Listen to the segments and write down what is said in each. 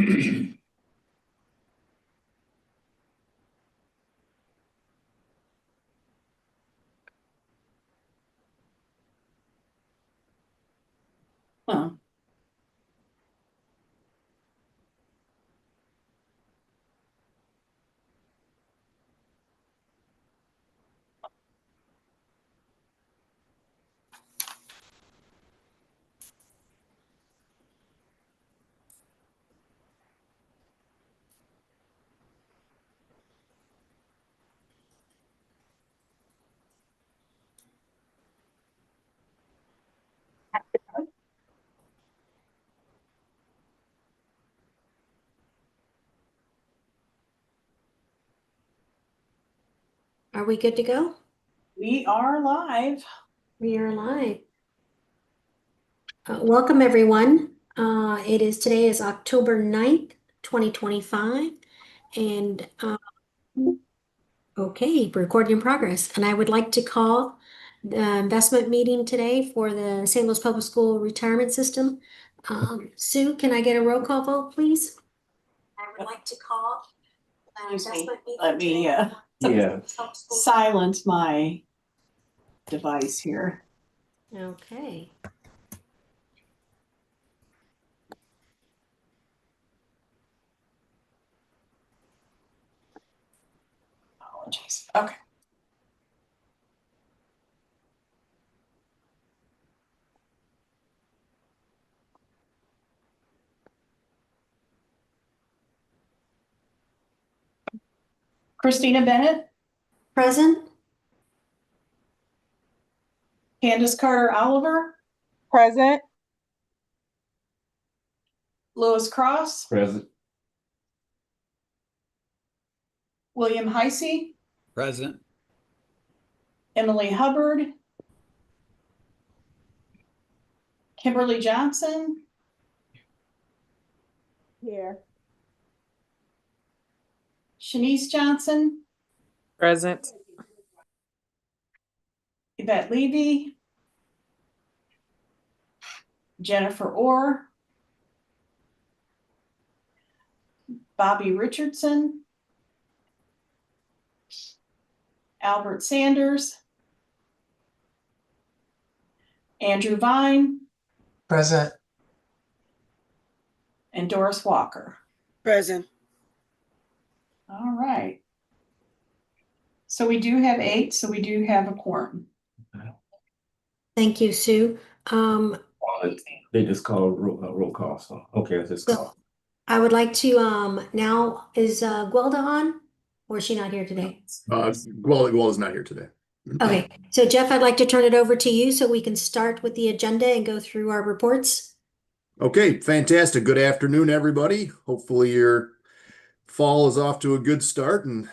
Huh. Are we good to go? We are live. We are live. Welcome, everyone. Today is October 9th, 2025. And okay, recording in progress. And I would like to call the investment meeting today for the St. Louis Public School Retirement System. Sue, can I get a roll call vote, please? I would like to call the investment meeting. Let me silence my device here. Okay. Apologies. Okay. Christina Bennett, Present? Candace Carter Oliver, Present. Louis Cross, Present. William Heisey, Present. Emily Hubbard, Kimberly Johnson, Here. Shanice Johnson, Present. Yvette Levy, Jennifer Orr, Bobby Richardson, Albert Sanders, Andrew Vine, Present. and Doris Walker. Present. All right. So we do have 8, so we do have a quorum. Thank you, Sue. They just called roll call, so, okay, let's just So call. I would like to, now, is Gwilda on? Or is she not here today? Gwilda is not here today. Okay, so Jeff, I'd like to turn it over to you so we can start with the agenda and go through our reports. Okay, fantastic. Good afternoon, everybody. Hopefully your fall is off to a good start and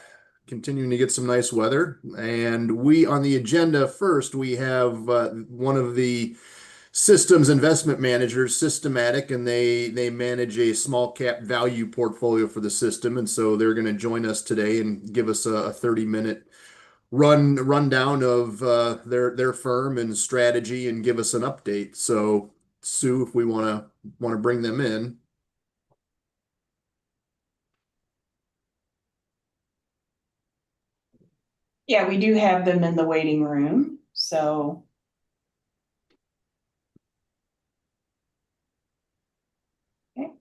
continuing to get some nice weather. And on the agenda first, we have one of the systems investment managers, Systematic, and they manage a small cap value portfolio for the system. And so they're going to join us today and give us a 30-minute rundown of their firm and strategy and give us an update. So Sue, if we want to bring them in. Yeah, we do have them in the waiting room. So okay.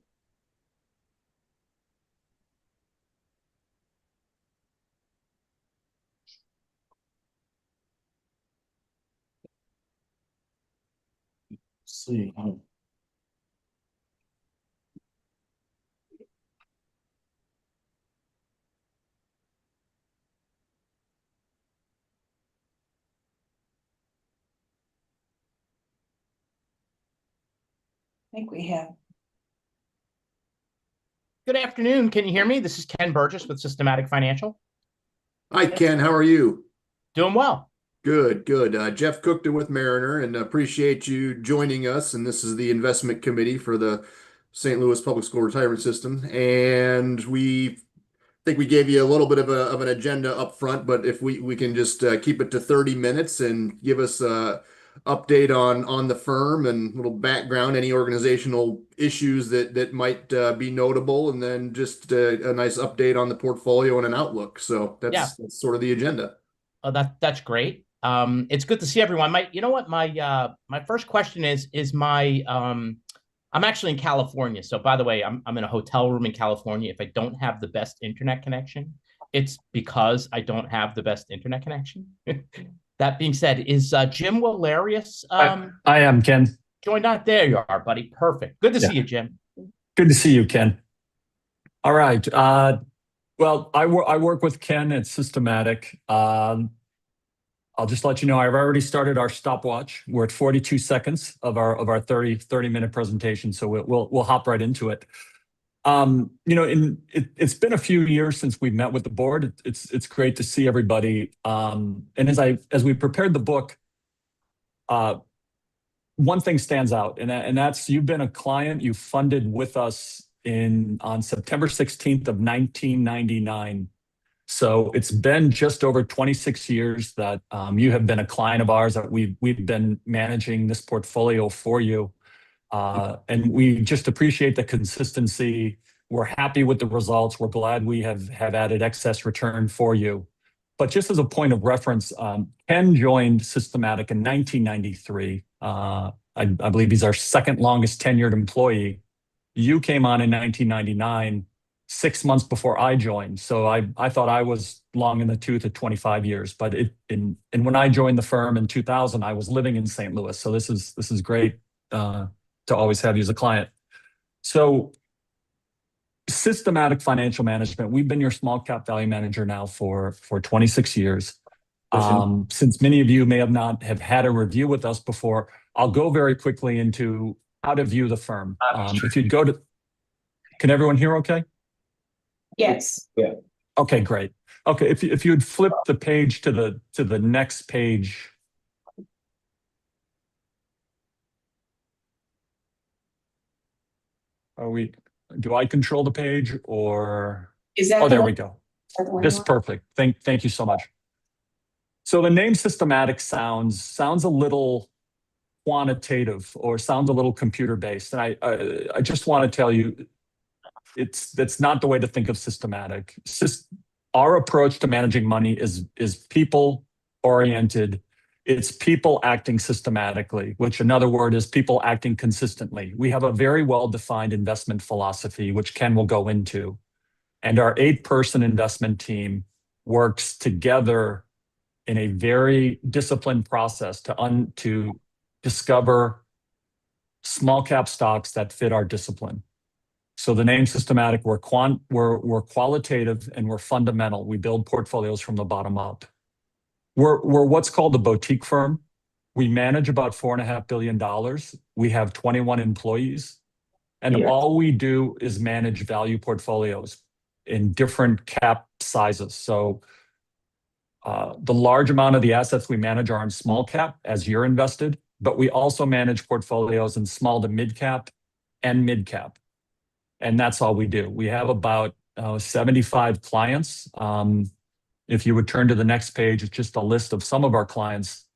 See. I think we have. Good afternoon. Can you hear me? This is Ken Burgess with Systematic Financial. Hi, Ken. How are you? Doing well. Good, good. Jeff Cookton with Mariner, and appreciate you joining us. And this is the investment committee for the St. Louis Public School Retirement System. And we think we gave you a little bit of an agenda up front, but if we can just keep it to 30 minutes and give us a update on the firm and a little background, any organizational issues that might be notable, and then just a nice update on the portfolio and an outlook. So that's sort of the agenda. Oh, that's great. It's good to see everyone. You know what? My first question is I'm actually in California. So by the way, I'm in a hotel room in California. If I don't have the best internet connection, it's because I don't have the best internet connection. That being said, is Jim Walarius I am, Ken. joined on? There you are, buddy. Perfect. Good to see you, Jim. Good to see you, Ken. All right. Well, I work with Ken at Systematic. I'll just let you know, I've already started our stopwatch. We're at 42 seconds of our 30-minute presentation, so we'll hop right into it. It's been a few years since we've met with the board. It's great to see everybody. And as we prepared the book, one thing stands out, and that's you've been a client. You funded with us on September 16th of 1999. So it's been just over 26 years that you have been a client of ours, that we've been managing this portfolio for you. And we just appreciate the consistency. We're happy with the results. We're glad we have added excess return for you. But just as a point of reference, Ken joined Systematic in 1993. I believe he's our second longest tenured employee. You came on in 1999, 6 months before I joined. So I thought I was long in the tooth at 25 years. But and when I joined the firm in 2000, I was living in St. Louis. So this is great to always have you as a client. So Systematic Financial Management, we've been your small cap value manager now for 26 years. Since many of you may not have had a review with us before, I'll go very quickly into how to view the firm. If you'd go to, can everyone hear okay? Yes. Yeah. Okay, great. Okay, if you'd flip the page to the next page. Do I control the page or? Is that Oh, the there one- we go. is that the one This you is want? perfect. Thank you so much. So the name Systematic sounds a little quantitative or sounds a little computer based. And I just want to tell you, that's not the way to think of Systematic. Our approach to managing money is people oriented. It's people acting systematically, which another word is people acting consistently. We have a very well-defined investment philosophy, which Ken will go into. And our 8-person investment team works together in a very disciplined process to discover small cap stocks that fit our discipline. So the name Systematic, we're qualitative and we're fundamental. We build portfolios from the bottom up. We're what's called a boutique firm. We manage about $4.5 billion. We have 21 employees. And all we do is manage value portfolios in different cap sizes. So the large amount of the assets we manage are in small cap, as you're invested, but we also manage portfolios in small to mid cap and mid cap. And that's all we do. We have about 75 clients. If you would turn to the next page, it's just a list of some of our clients.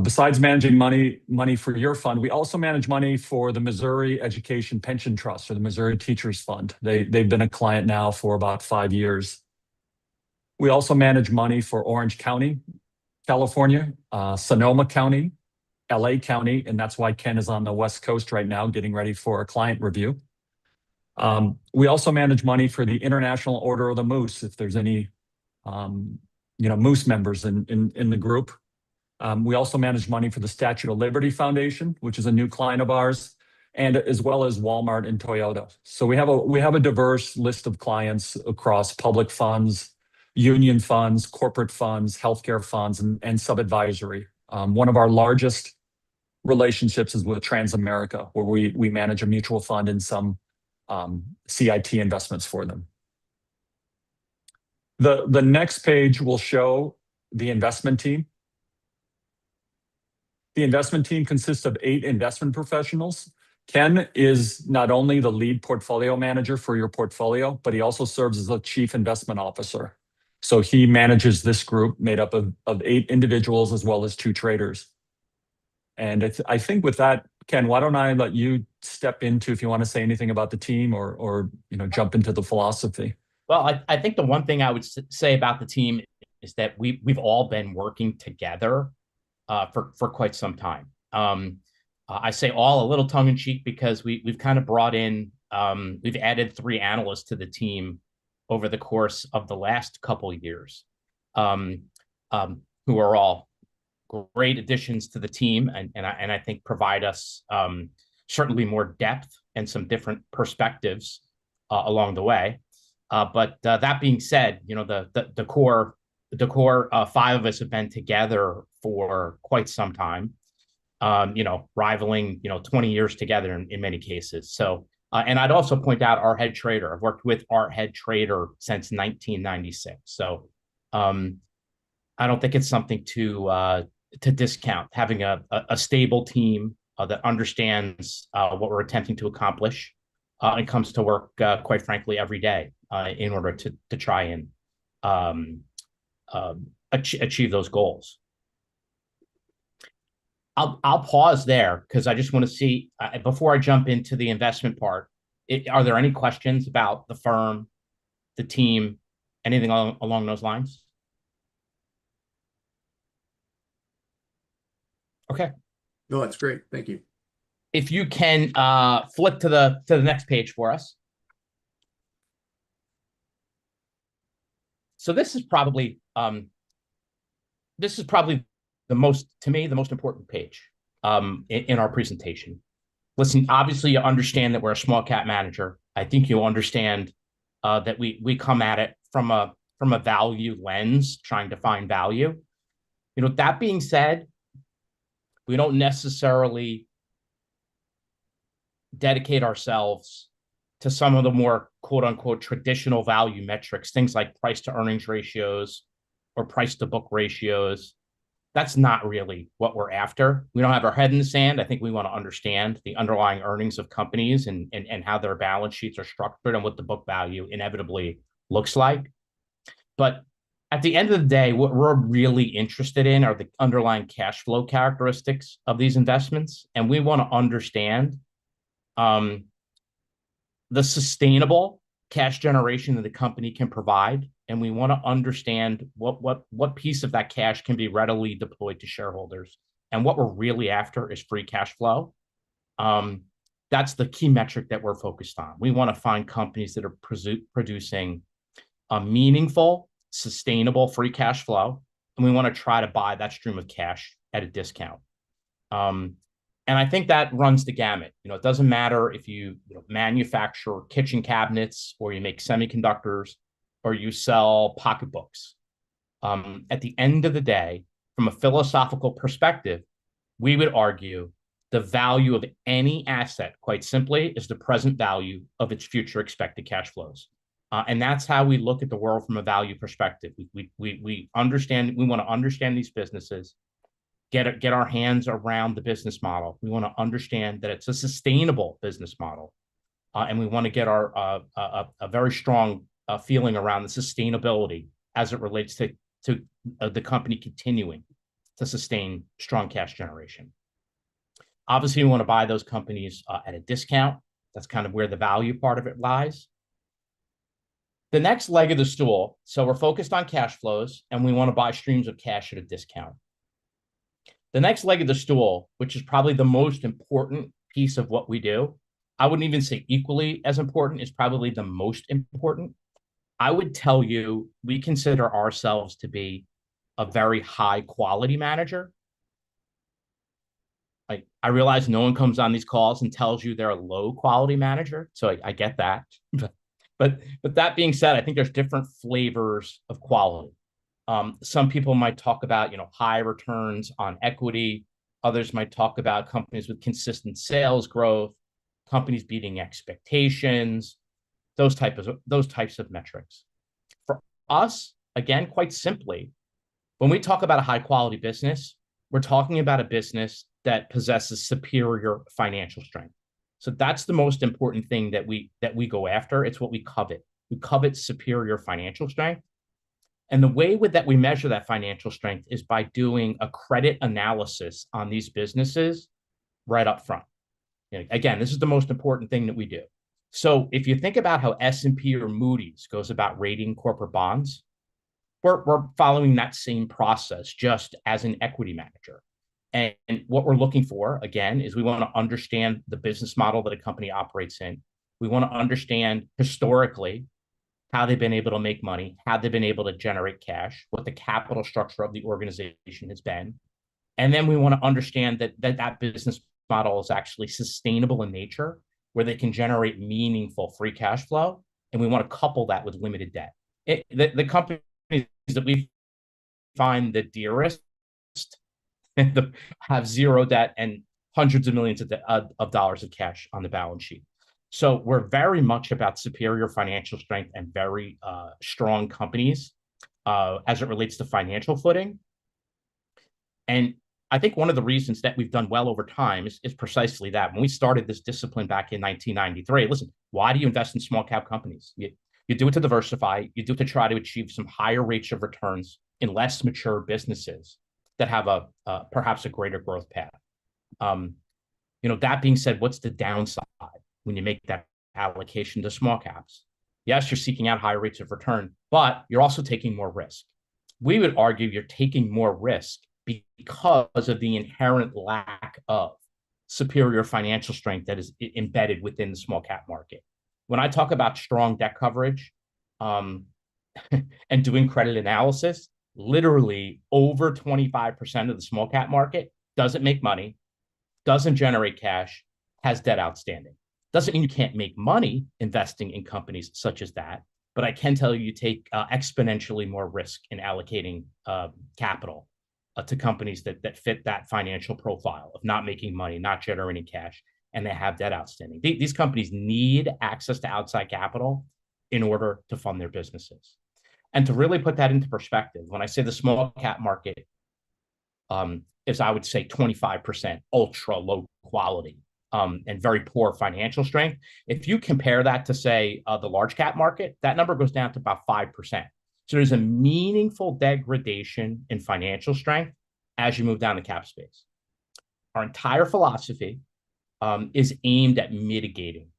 Besides managing money for your fund, we also manage money for the Missouri Education Pension Trust or the Missouri Teachers Fund. They've been a client now for about 5 years. We also manage money for Orange County, California, Sonoma County, LA County, and that's why Ken is on the West Coast right now getting ready for a client review. We also manage money for the International Order of the Moose, if there's any Moose members in the group. We also manage money for the Statue of Liberty Foundation, which is a new client of ours, and as well as Walmart and Toyota. So we have a diverse list of clients across public funds, union funds, corporate funds, healthcare funds, and sub-advisory. One of our largest relationships is with Transamerica, where we manage a mutual fund and some CIT investments for them. The next page will show the investment team. The investment team consists of 8 investment professionals. Ken is not only the lead portfolio manager for your portfolio, but he also serves as the chief investment officer. So he manages this group made up of 8 individuals as well as 2 traders. And I think with that, Ken, why don't I let you step into if you want to say anything about the team or jump into the philosophy. Well, I think the one thing I would say about the team is that we've all been working together for quite some time. I say all a little tongue in cheek because we've kind of brought in, we've added 3 analysts to the team over the course of the last couple of years, who are all great additions to the team and I think provide us certainly more depth and some different perspectives along the way. But that being said, the core 5 of us have been together for quite some time, rivaling 20 years together in many cases. So and I'd also point out our head trader. I've worked with our head trader since 1996. So I don't think it's something to discount having a stable team that understands what we're attempting to accomplish and comes to work, quite frankly, every day in order to try and achieve those goals. I'll pause there because I just want to see, before I jump into the investment part, are there any questions about the firm, the team, anything along those lines? Okay. No, that's great. Thank you. If you can flip to the next page for us. So this is probably the most important page in our presentation. Listen, obviously you understand that we're a small cap manager. I think you'll understand that we come at it from a value lens, trying to find value. That being said, we don't necessarily dedicate ourselves to some of the more quote unquote traditional value metrics, things like price to earnings ratios or price to book ratios. That's not really what we're after. We don't have our head in the sand. I think we want to understand the underlying earnings of companies and how their balance sheets are structured and what the book value inevitably looks like. But at the end of the day, what we're really interested in are the underlying cash flow characteristics of these investments. And we want to understand the sustainable cash generation that the company can provide. And we want to understand what piece of that cash can be readily deployed to shareholders. And what we're really after is free cash flow. That's the key metric that we're focused on. We want to find companies that are producing a meaningful, sustainable free cash flow, and we want to try to buy that stream of cash at a discount. And I think that runs the gamut. It doesn't matter if you manufacture kitchen cabinets or you make semiconductors or you sell pocketbooks. At the end of the day, from a philosophical perspective, we would argue the value of any asset, quite simply, is the present value of its future expected cash flows. And that's how we look at the world from a value perspective. We understand, we want to understand these businesses, get our hands around the business model. We want to understand that it's a sustainable business model. And we want to get a very strong feeling around the sustainability as it relates to the company continuing to sustain strong cash generation. Obviously, we want to buy those companies at a discount. That's kind of where the value part of it lies. The next leg of the stool, so we're focused on cash flows and we want to buy streams of cash at a discount. The next leg of the stool, which is probably the most important piece of what we do, I wouldn't even say equally as important, is probably the most important. I would tell you, we consider ourselves to be a very high quality manager. I realize no one comes on these calls and tells you they're a low quality manager. So I get that. But that being said, I think there's different flavors of quality. Some people might talk about, high returns on equity. Others might talk about companies with consistent sales growth, companies beating expectations, those types of metrics. For us, again, quite simply, when we talk about a high quality business, we're talking about a business that possesses superior financial strength. So that's the most important thing that we go after. It's what we covet. We covet superior financial strength. And the way that we measure that financial strength is by doing a credit analysis on these businesses right up front. Again, this is the most important thing that we do. So if you think about how S&P or Moody's goes about rating corporate bonds, we're following that same process just as an equity manager. And what we're looking for, again, is we want to understand the business model that a company operates in. We want to understand historically how they've been able to make money, how they've been able to generate cash, what the capital structure of the organization has been. And then we want to understand that business model is actually sustainable in nature, where they can generate meaningful free cash flow. And we want to couple that with limited debt. The companies that we find the dearest have zero debt and hundreds of millions of dollars of cash on the balance sheet. So we're very much about superior financial strength and very strong companies as it relates to financial footing. And I think one of the reasons that we've done well over time is precisely that. When we started this discipline back in 1993, listen, why do you invest in small cap companies? You do it to diversify. You do it to try to achieve some higher rates of returns in less mature businesses that have perhaps a greater growth path. That being said, what's the downside when you make that allocation to small caps? Yes, you're seeking out higher rates of return, but you're also taking more risk. We would argue you're taking more risk because of the inherent lack of superior financial strength that is embedded within the small cap market. When I talk about strong debt coverage and doing credit analysis, literally over 25% of the small cap market doesn't make money, doesn't generate cash, has debt outstanding. Doesn't mean you can't make money investing in companies such as that, but I can tell you take exponentially more risk in allocating capital to companies that fit that financial profile of not making money, not generating cash, and they have debt outstanding. These companies need access to outside capital in order to fund their businesses. And to really put that into perspective, when I say the small cap market is, I would say, 25% ultra low quality and very poor financial strength. If you compare that to, say, the large cap market, that number goes down to about 5%. So there's a meaningful degradation in financial strength as you move down the cap space. Our entire philosophy is aimed at mitigating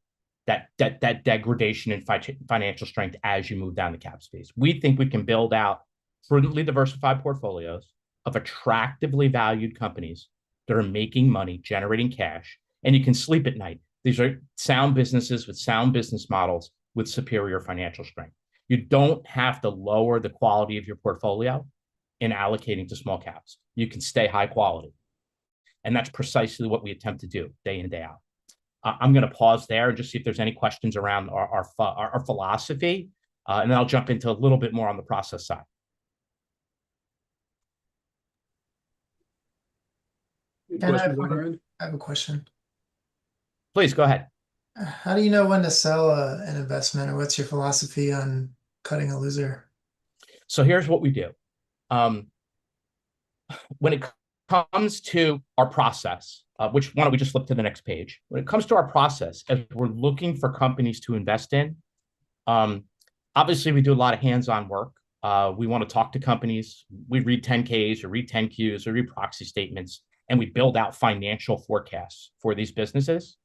that degradation in financial strength as you move down the cap space. We think we can build out prudently diversified portfolios of attractively valued companies that are making money, generating cash, and you can sleep at night. These are sound businesses with sound business models with superior financial strength. You don't have to lower the quality of your portfolio in allocating to small caps. You can stay high quality. And that's precisely what we attempt to do day in and day out. I'm going to pause there and just see if there's any questions around our philosophy, and then I'll jump into a little bit more on the process side. I have a question. Please go ahead. How do you know when to sell an investment, or what's your philosophy on cutting a loser? So here's what we do. When it comes to our process, which why don't we just flip to the next page? When it comes to our process, as we're looking for companies to invest in, obviously we do a lot of hands-on work. We want to talk to companies. We read 10Ks or read 10Qs or read proxy statements, and we build out financial forecasts for these businesses.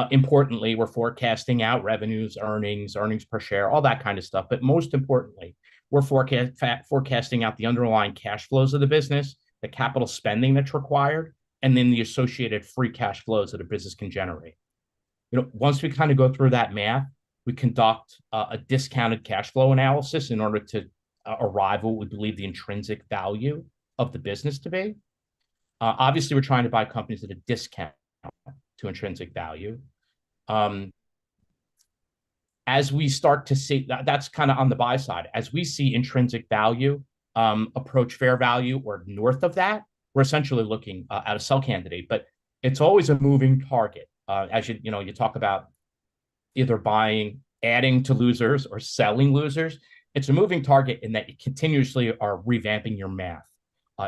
Importantly, we're forecasting out revenues, earnings per share, all that kind of stuff. But most importantly, we're forecasting out the underlying cash flows of the business, the capital spending that's required, and then the associated free cash flows that a business can generate. Once we kind of go through that math, we conduct a discounted cash flow analysis in order to arrive at what we believe the intrinsic value of the business to be. Obviously, we're trying to buy companies at a discount to intrinsic value. As we start to see that's kind of on the buy side. As we see intrinsic value approach fair value or north of that, we're essentially looking at a sell candidate. But it's always a moving target. As you talk about either adding to losers or selling losers. It's a moving target in that you continuously are revamping your math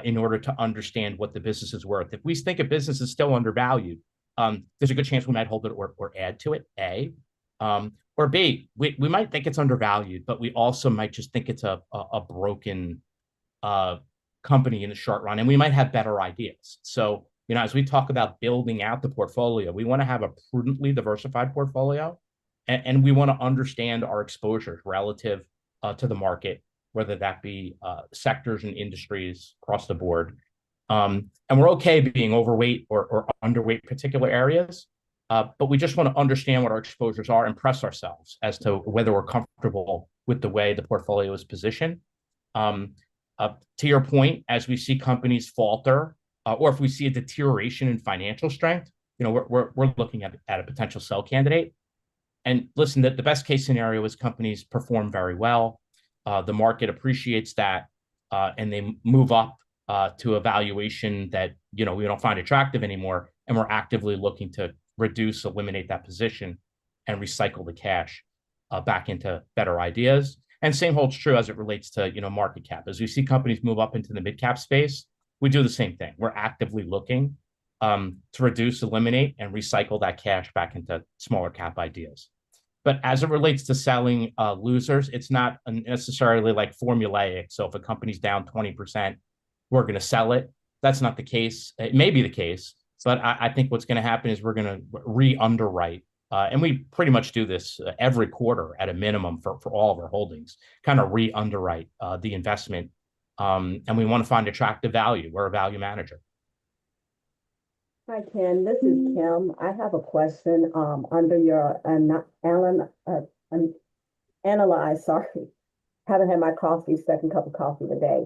in order to understand what the business is worth. If we think a business is still undervalued, there's a good chance we might hold it or add to it, A. Or B, we might think it's undervalued, but we also might just think it's a broken company in the short run, and we might have better ideas. So, as we talk about building out the portfolio, we want to have a prudently diversified portfolio, and we want to understand our exposures relative to the market, whether that be sectors and industries across the board. And we're okay being overweight or underweight particular areas, but we just want to understand what our exposures are and press ourselves as to whether we're comfortable with the way the portfolio is positioned. To your point, as we see companies falter, or if we see a deterioration in financial strength, we're looking at a potential sell candidate. And listen, the best case scenario is companies perform very well. The market appreciates that, and they move up to a valuation that we don't find attractive anymore, and we're actively looking to eliminate that position, and recycle the cash back into better ideas. And same holds true as it relates to market cap. As we see companies move up into the mid cap space, we do the same thing. We're actively looking to eliminate, and recycle that cash back into smaller cap ideas. But as it relates to selling losers, it's not necessarily like formulaic. So if a company's down 20%, we're going to sell it. That's not the case. It may be the case, but I think what's going to happen is we're going to re-underwrite. And we pretty much do this every quarter at a minimum for all of our holdings, kind of re-underwrite the investment. And we want to find attractive value. We're a value manager. Hi, Ken. This is Kim. I have a question under your analyze, sorry. Haven't had my coffee, second cup of coffee today.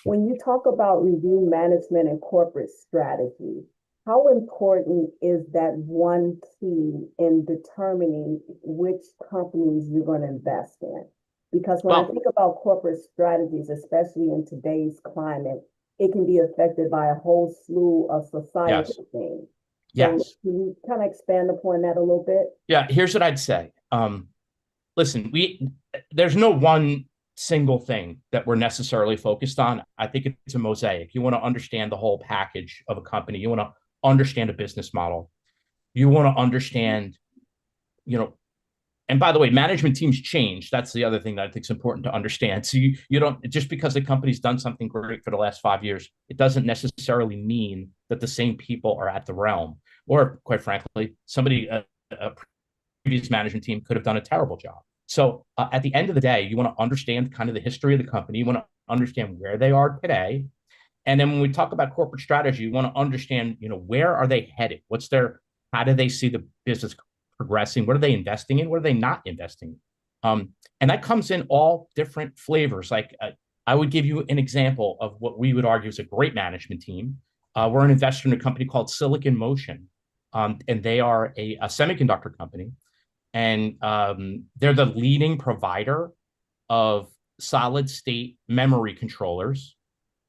When you talk about review management and corporate strategy, how important is that one key in determining which companies you're going to invest in? Because when I think about corporate strategies, especially in today's climate, it can be affected by a whole slew of societal things. Yes. So can you kind of expand upon that a little bit? Yeah, here's what I'd say. Listen, there's no one single thing that we're necessarily focused on. I think it's a mosaic. You want to understand the whole package of a company. You want to understand a business model. You want to understand, and by the way, management teams change. That's the other thing that I think is important to understand. So you don't, just because a company's done something great for the last 5 years, it doesn't necessarily mean that the same people are at the realm. Or quite frankly, a previous management team could have done a terrible job. So at the end of the day, you want to understand kind of the history of the company. You want to understand where they are today. And then when we talk about corporate strategy, you want to understand, where are they headed? How do they see the business progressing? What are they investing in? What are they not investing in? And that comes in all different flavors. Like I would give you an example of what we would argue is a great management team. We're an investor in a company called Silicon Motion, and they are a semiconductor company. And they're the leading provider of solid state memory controllers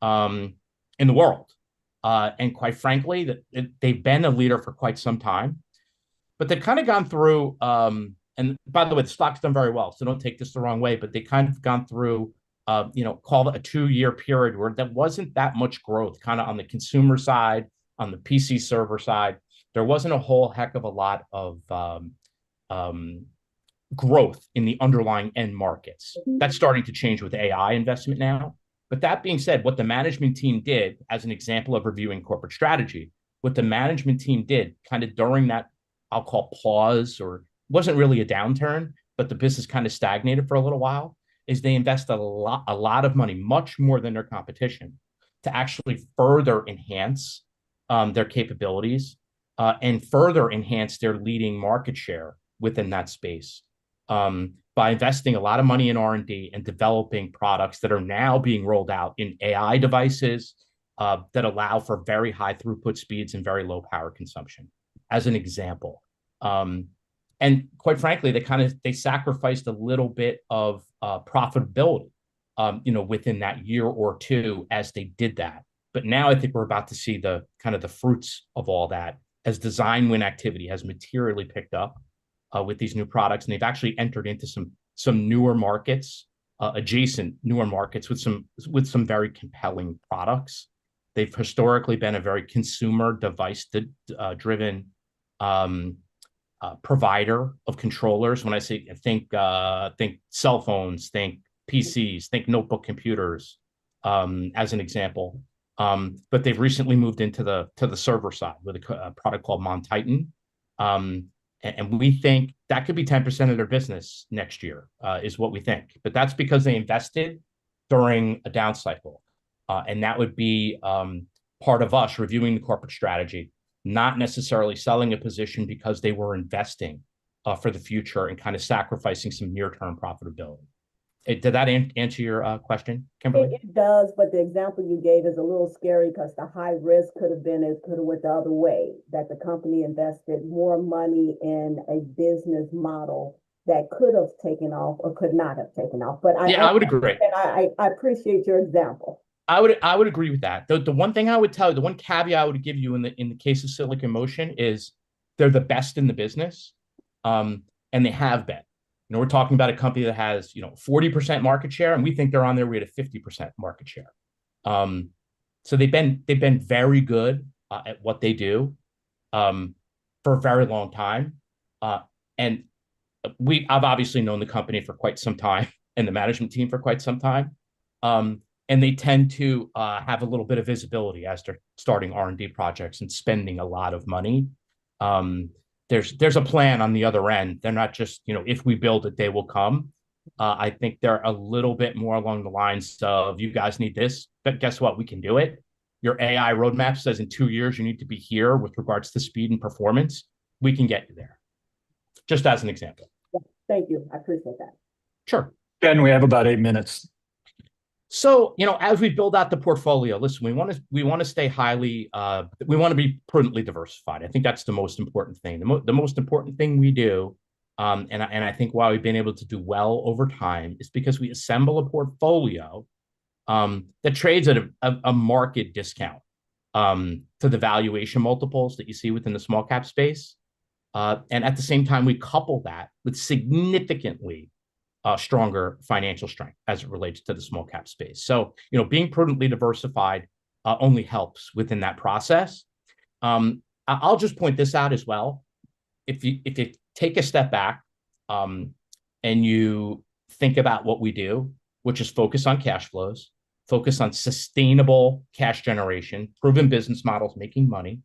in the world. And quite frankly, they've been a leader for quite some time. But they've kind of gone through, and by the way, the stock's done very well, so don't take this the wrong way, but they kind of gone through, call it a 2-year period where there wasn't that much growth, kind of on the consumer side, on the PC server side. There wasn't a whole heck of a lot of growth in the underlying end markets. That's starting to change with AI investment now. But that being said, what the management team did, as an example of reviewing corporate strategy, what the management team did kind of during that, I'll call pause, or wasn't really a downturn, but the business kind of stagnated for a little while, is they invested a lot of money, much more than their competition, to actually further enhance their capabilities and further enhance their leading market share within that space by investing a lot of money in R&D and developing products that are now being rolled out in AI devices that allow for very high throughput speeds and very low power consumption, as an example. And quite frankly, they sacrificed a little bit of profitability, within that year or two as they did that. But now I think we're about to see the kind of the fruits of all that, as design win activity has materially picked up with these new products, and they've actually entered into some newer markets, adjacent newer markets with some very compelling products. They've historically been a very consumer device driven provider of controllers. When I say think cell phones, think PCs, think notebook computers, as an example. But they've recently moved into the server side with a product called MonTitan. And we think that could be 10% of their business next year, is what we think. But that's because they invested during a down cycle. And that would be part of us reviewing the corporate strategy, not necessarily selling a position because they were investing for the future and kind of sacrificing some near-term profitability. Did that answer your question, Kimberly? It does, but the example you gave is a little scary because the high risk could have went the other way, that the company invested more money in a business model that could have taken off or could not have taken off. But I would agree. I appreciate your example. I would agree with that. The one thing I would tell you, the one caveat I would give you in the case of Silicon Motion is they're the best in the business, and they have been. We're talking about a company that has 40% market share, and we think they're on their way to 50% market share. So they've been very good at what they do for a very long time, and I've obviously known the company for quite some time and the management team for quite some time. And they tend to have a little bit of visibility as they're starting R&D projects and spending a lot of money. There's a plan on the other end. They're not just, if we build it, they will come. I think they're a little bit more along the lines of, you guys need this, but guess what? We can do it. Your AI roadmap says in 2 years, you need to be here with regards to speed and performance. We can get you there. Just as an example. Thank you. I appreciate that. Sure. Ben, we have about 8 minutes. So, as we build out the portfolio, listen, we want to stay highly, we want to be prudently diversified. I think that's the most important thing. The most important thing we do, and I think why we've been able to do well over time is because we assemble a portfolio that trades at a market discount to the valuation multiples that you see within the small cap space. And at the same time, we couple that with significantly stronger financial strength as it relates to the small cap space. So, being prudently diversified only helps within that process. I'll just point this out as well. If you take a step back and you think about what we do, which is focus on cash flows, focus on sustainable cash generation, proven business models, making money,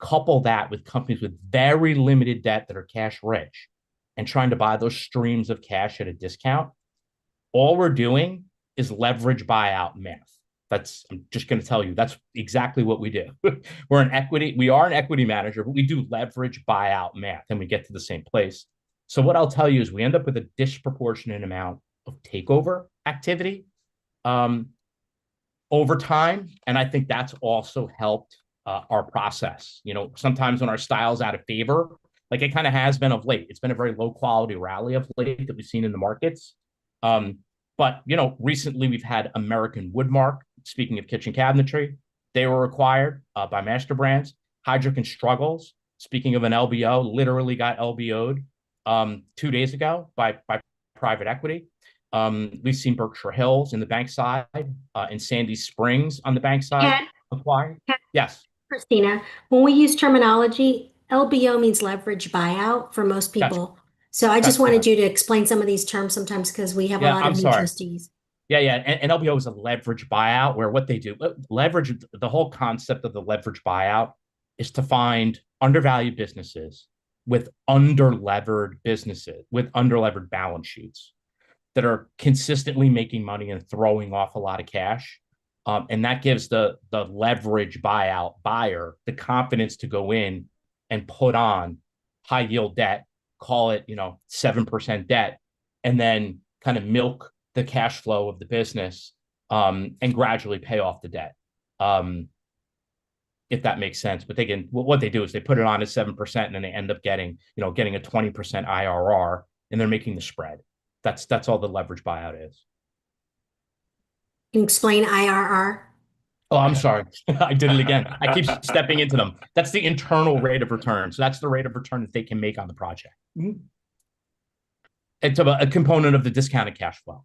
couple that with companies with very limited debt that are cash rich, and trying to buy those streams of cash at a discount, all we're doing is leverage buyout math. I'm just going to tell you, that's exactly what we do. We are an equity manager, but we do leverage buyout math, and we get to the same place. So what I'll tell you is we end up with a disproportionate amount of takeover activity over time. And I think that's also helped our process. Sometimes when our style's out of favor, like it kind of has been of late. It's been a very low quality rally of late that we've seen in the markets. But recently we've had American Woodmark, speaking of kitchen cabinetry, they were acquired by Master Brands. Heidrick & Struggles, speaking of an LBO, literally got LBO'd 2 days ago by private equity. We've seen Berkshire Hills in the bank side and Sandy Springs on the bank side acquired. Yes. Christina, when we use terminology, LBO means leverage buyout for most people. So I just wanted you to explain some of these terms sometimes because we have a lot of new trustees. Yeah. And LBO is a leverage buyout where what they do, leverage, the whole concept of the leverage buyout is to find undervalued businesses with underlevered balance sheets that are consistently making money and throwing off a lot of cash. And that gives the leverage buyout buyer the confidence to go in and put on high yield debt, call it, 7% debt, and then kind of milk the cash flow of the business and gradually pay off the debt. If that makes sense. But what they do is they put it on at 7% and then they end up getting a 20% IRR and they're making the spread. That's all the leverage buyout is. Can you explain IRR? Oh, I'm sorry. I did it again. I keep stepping into them. That's the internal rate of return. So that's the rate of return that they can make on the project. Mm-hmm. It's a component of the discounted cash flow.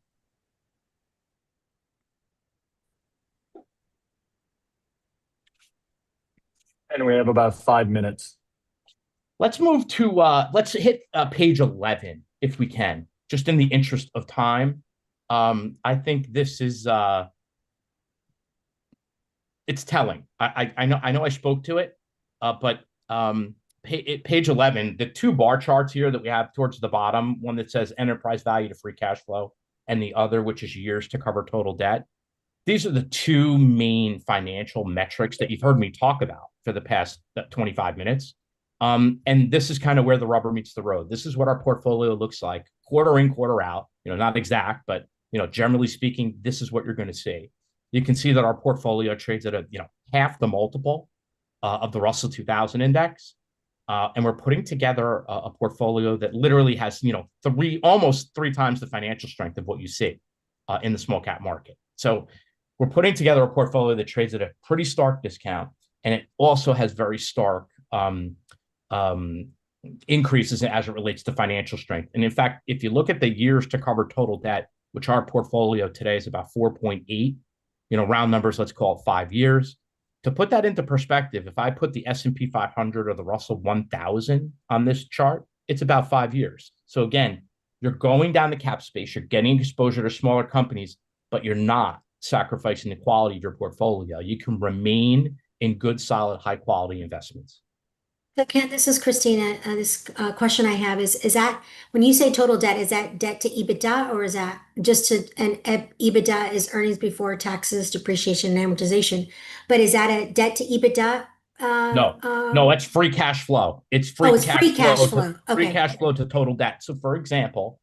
And we have about 5 minutes. Let's move to let's hit page 11 if we can, just in the interest of time. I think this is it's telling. I know I spoke to it, but page 11, the two bar charts here that we have towards the bottom, one that says enterprise value to free cash flow, and the other, which is years to cover total debt. These are the two main financial metrics that you've heard me talk about for the past 25 minutes. And this is kind of where the rubber meets the road. This is what our portfolio looks like quarter in, quarter out, not exact, but, generally speaking, this is what you're going to see. You can see that our portfolio trades at half the multiple of the Russell 2000 index. And we're putting together a portfolio that literally has, almost three times the financial strength of what you see in the small cap market. So we're putting together a portfolio that trades at a pretty stark discount, and it also has very stark increases as it relates to financial strength. And in fact, if you look at the years to cover total debt, which our portfolio today is about 4.8, round numbers, let's call it 5 years. To put that into perspective, if I put the S&P 500 or the Russell 1000 on this chart, it's about 5 years. So again, you're going down the cap space, you're getting exposure to smaller companies, but you're not sacrificing the quality of your portfolio. You can remain in good, solid, high quality investments. So Ken, this is Christina. This question I have is that when you say total debt, is that debt to EBITDA, or is that just to, and EBITDA is earnings before taxes, depreciation, and amortization? But is that a debt to EBITDA? No, it's free cash flow. It's free cash flow. Free Okay. cash flow to total debt. So for example,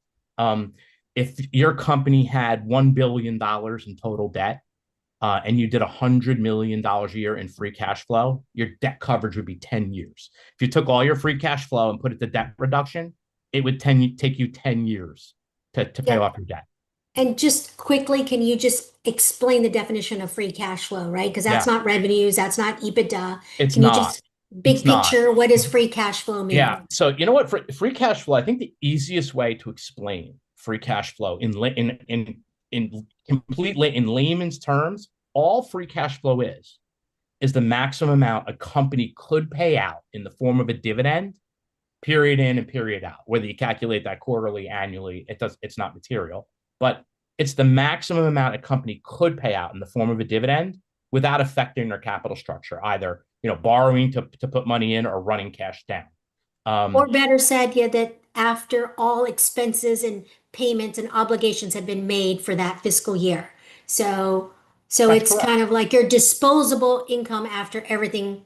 if your company had $1 billion in total debt, and you did $100 million a year in free cash flow, your debt coverage would be 10 years. If you took all your free cash flow and put it to debt reduction, it would take you 10 years to pay off your debt. And just quickly, can you just explain the definition of free cash flow, right? Because that's not revenues, that's not EBITDA. It's Can you not. just big picture, what does free cash flow mean? Yeah. So you know what? Free cash flow, I think the easiest way to explain free cash flow in layman's terms, all free cash flow is the maximum amount a company could pay out in the form of a dividend, period in and period out. Whether you calculate that quarterly, annually, it's not material, but it's the maximum amount a company could pay out in the form of a dividend without affecting their capital structure, either borrowing to put money in or running cash down. Or better said, that after all expenses and payments and obligations have been made for that fiscal year. So it's correct. kind of like your disposable income after everything.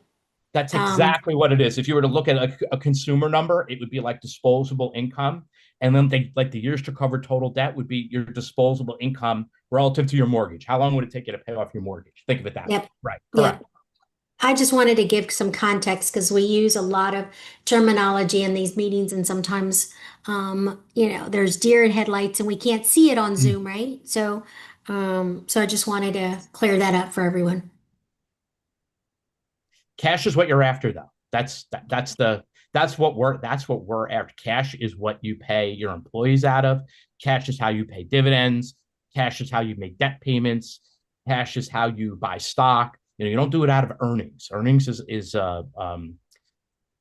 That's exactly what it is. If you were to look at a consumer number, it would be like disposable income. And then the years to cover total debt would be your disposable income relative to your mortgage. How long would it take you to pay off your mortgage? Think of it that way. Right. Correct. Yep. I just wanted to give some context because we use a lot of terminology in these meetings, and sometimes, there's deer in headlights and we can't see it on Zoom, right? So I just wanted to clear that up for everyone. Cash is what you're after, though. That's what we're after. Cash is what you pay your employees out of. Cash is how you pay dividends. Cash is how you make debt payments. Cash is how you buy stock. You don't do it out of earnings. Earnings is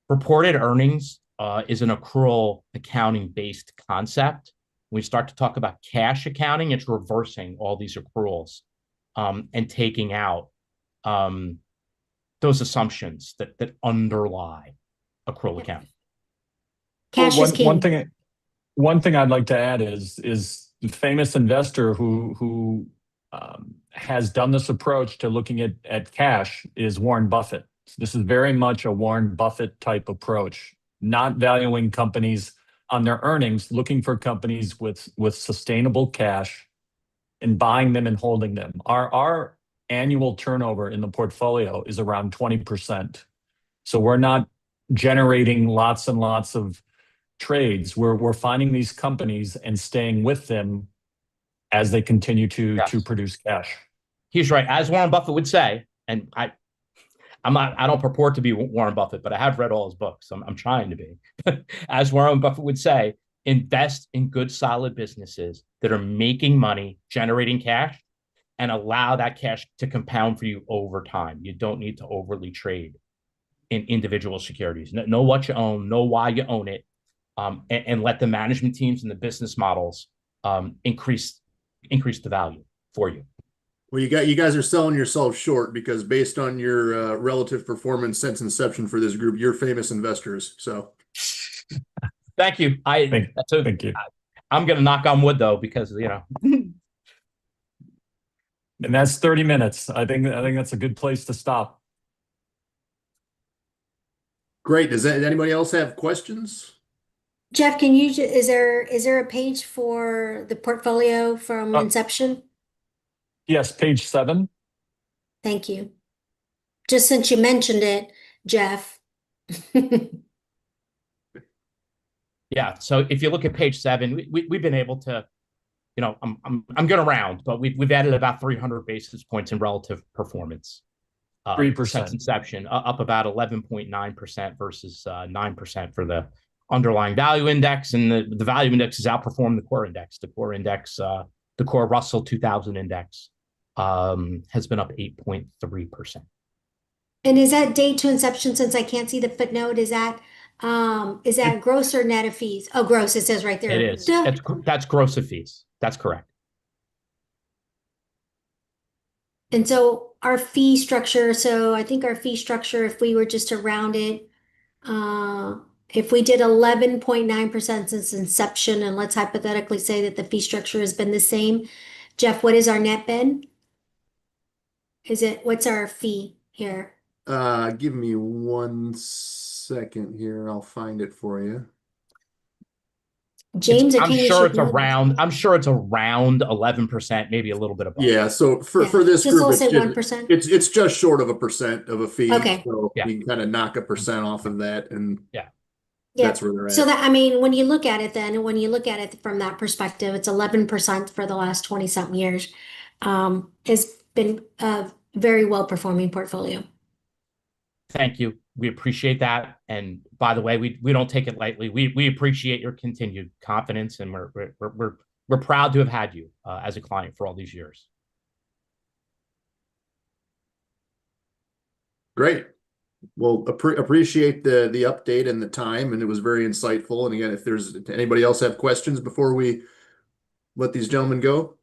reported earnings is an accrual accounting based concept. When we start to talk about cash accounting, it's reversing all these accruals and taking out those assumptions that underlie accrual accounting. Cash is king. One thing I'd like to add is the famous investor who has done this approach to looking at cash is Warren Buffett. This is very much a Warren Buffett type approach, not valuing companies on their earnings, looking for companies with sustainable cash and buying them and holding them. Our annual turnover in the portfolio is around 20%. So we're not generating lots and lots of trades. We're finding these companies and staying with them as they continue to produce cash. He's right. As Warren Buffett would say, and I don't purport to be Warren Buffett, but I have read all his books. I'm trying to be. As Warren Buffett would say, invest in good, solid businesses that are making money, generating cash, and allow that cash to compound for you over time. You don't need to overly trade in individual securities. Know what you own, know why you own it, and let the management teams and the business models increase the value for you. Well, you guys are selling yourself short because based on your relative performance since inception for this group, you're famous investors. So thank you. Thank you. I'm going to knock on wood though, because And that's 30 minutes. I think that's a good place to stop. great. Does anybody else have questions? Jeff, can you, is there a page for the portfolio from inception? Yes, page 7. Thank you. Just since you mentioned it, Jeff. yeah. So if you look at page 7, we've been able to, I'm going to round, but we've added about 300 basis points in relative performance. 3%. Since inception, up about 11.9% versus 9% for the underlying value index, and the value index has outperformed the core index. The core index, the core Russell 2000 index, has been up 8.3%. And is that date to inception? Since I can't see the footnote, is that gross or net of fees? Oh, gross. It says right there. It is. Duh. That's gross of fees. That's correct. And so our fee structure. So I think our fee structure, if we were just to round it, if we did 11.9% since inception, and let's hypothetically say that the fee structure has been the same, Jeff, what is our net been? What's our fee here? Give me 1 second here. I'll find it for you. James, I'm sure it's around 11%, maybe a little bit above. Yeah, so for this just group, say 1%. it's just short of 1% of a fee. Okay. So we can kind of knock 1% off of that, and that's where they're at. So that, I mean, when you look at it from that perspective, it's 11% for the last 20 something years. It's been a very well performing portfolio. Thank you. We appreciate that. And by the way, we don't take it lightly. We appreciate your continued confidence, and we're proud to have had you as a client for all these years. Great. Well, appreciate the update and the time, and it was very insightful. And again, if there's anybody else have questions before we let these gentlemen go.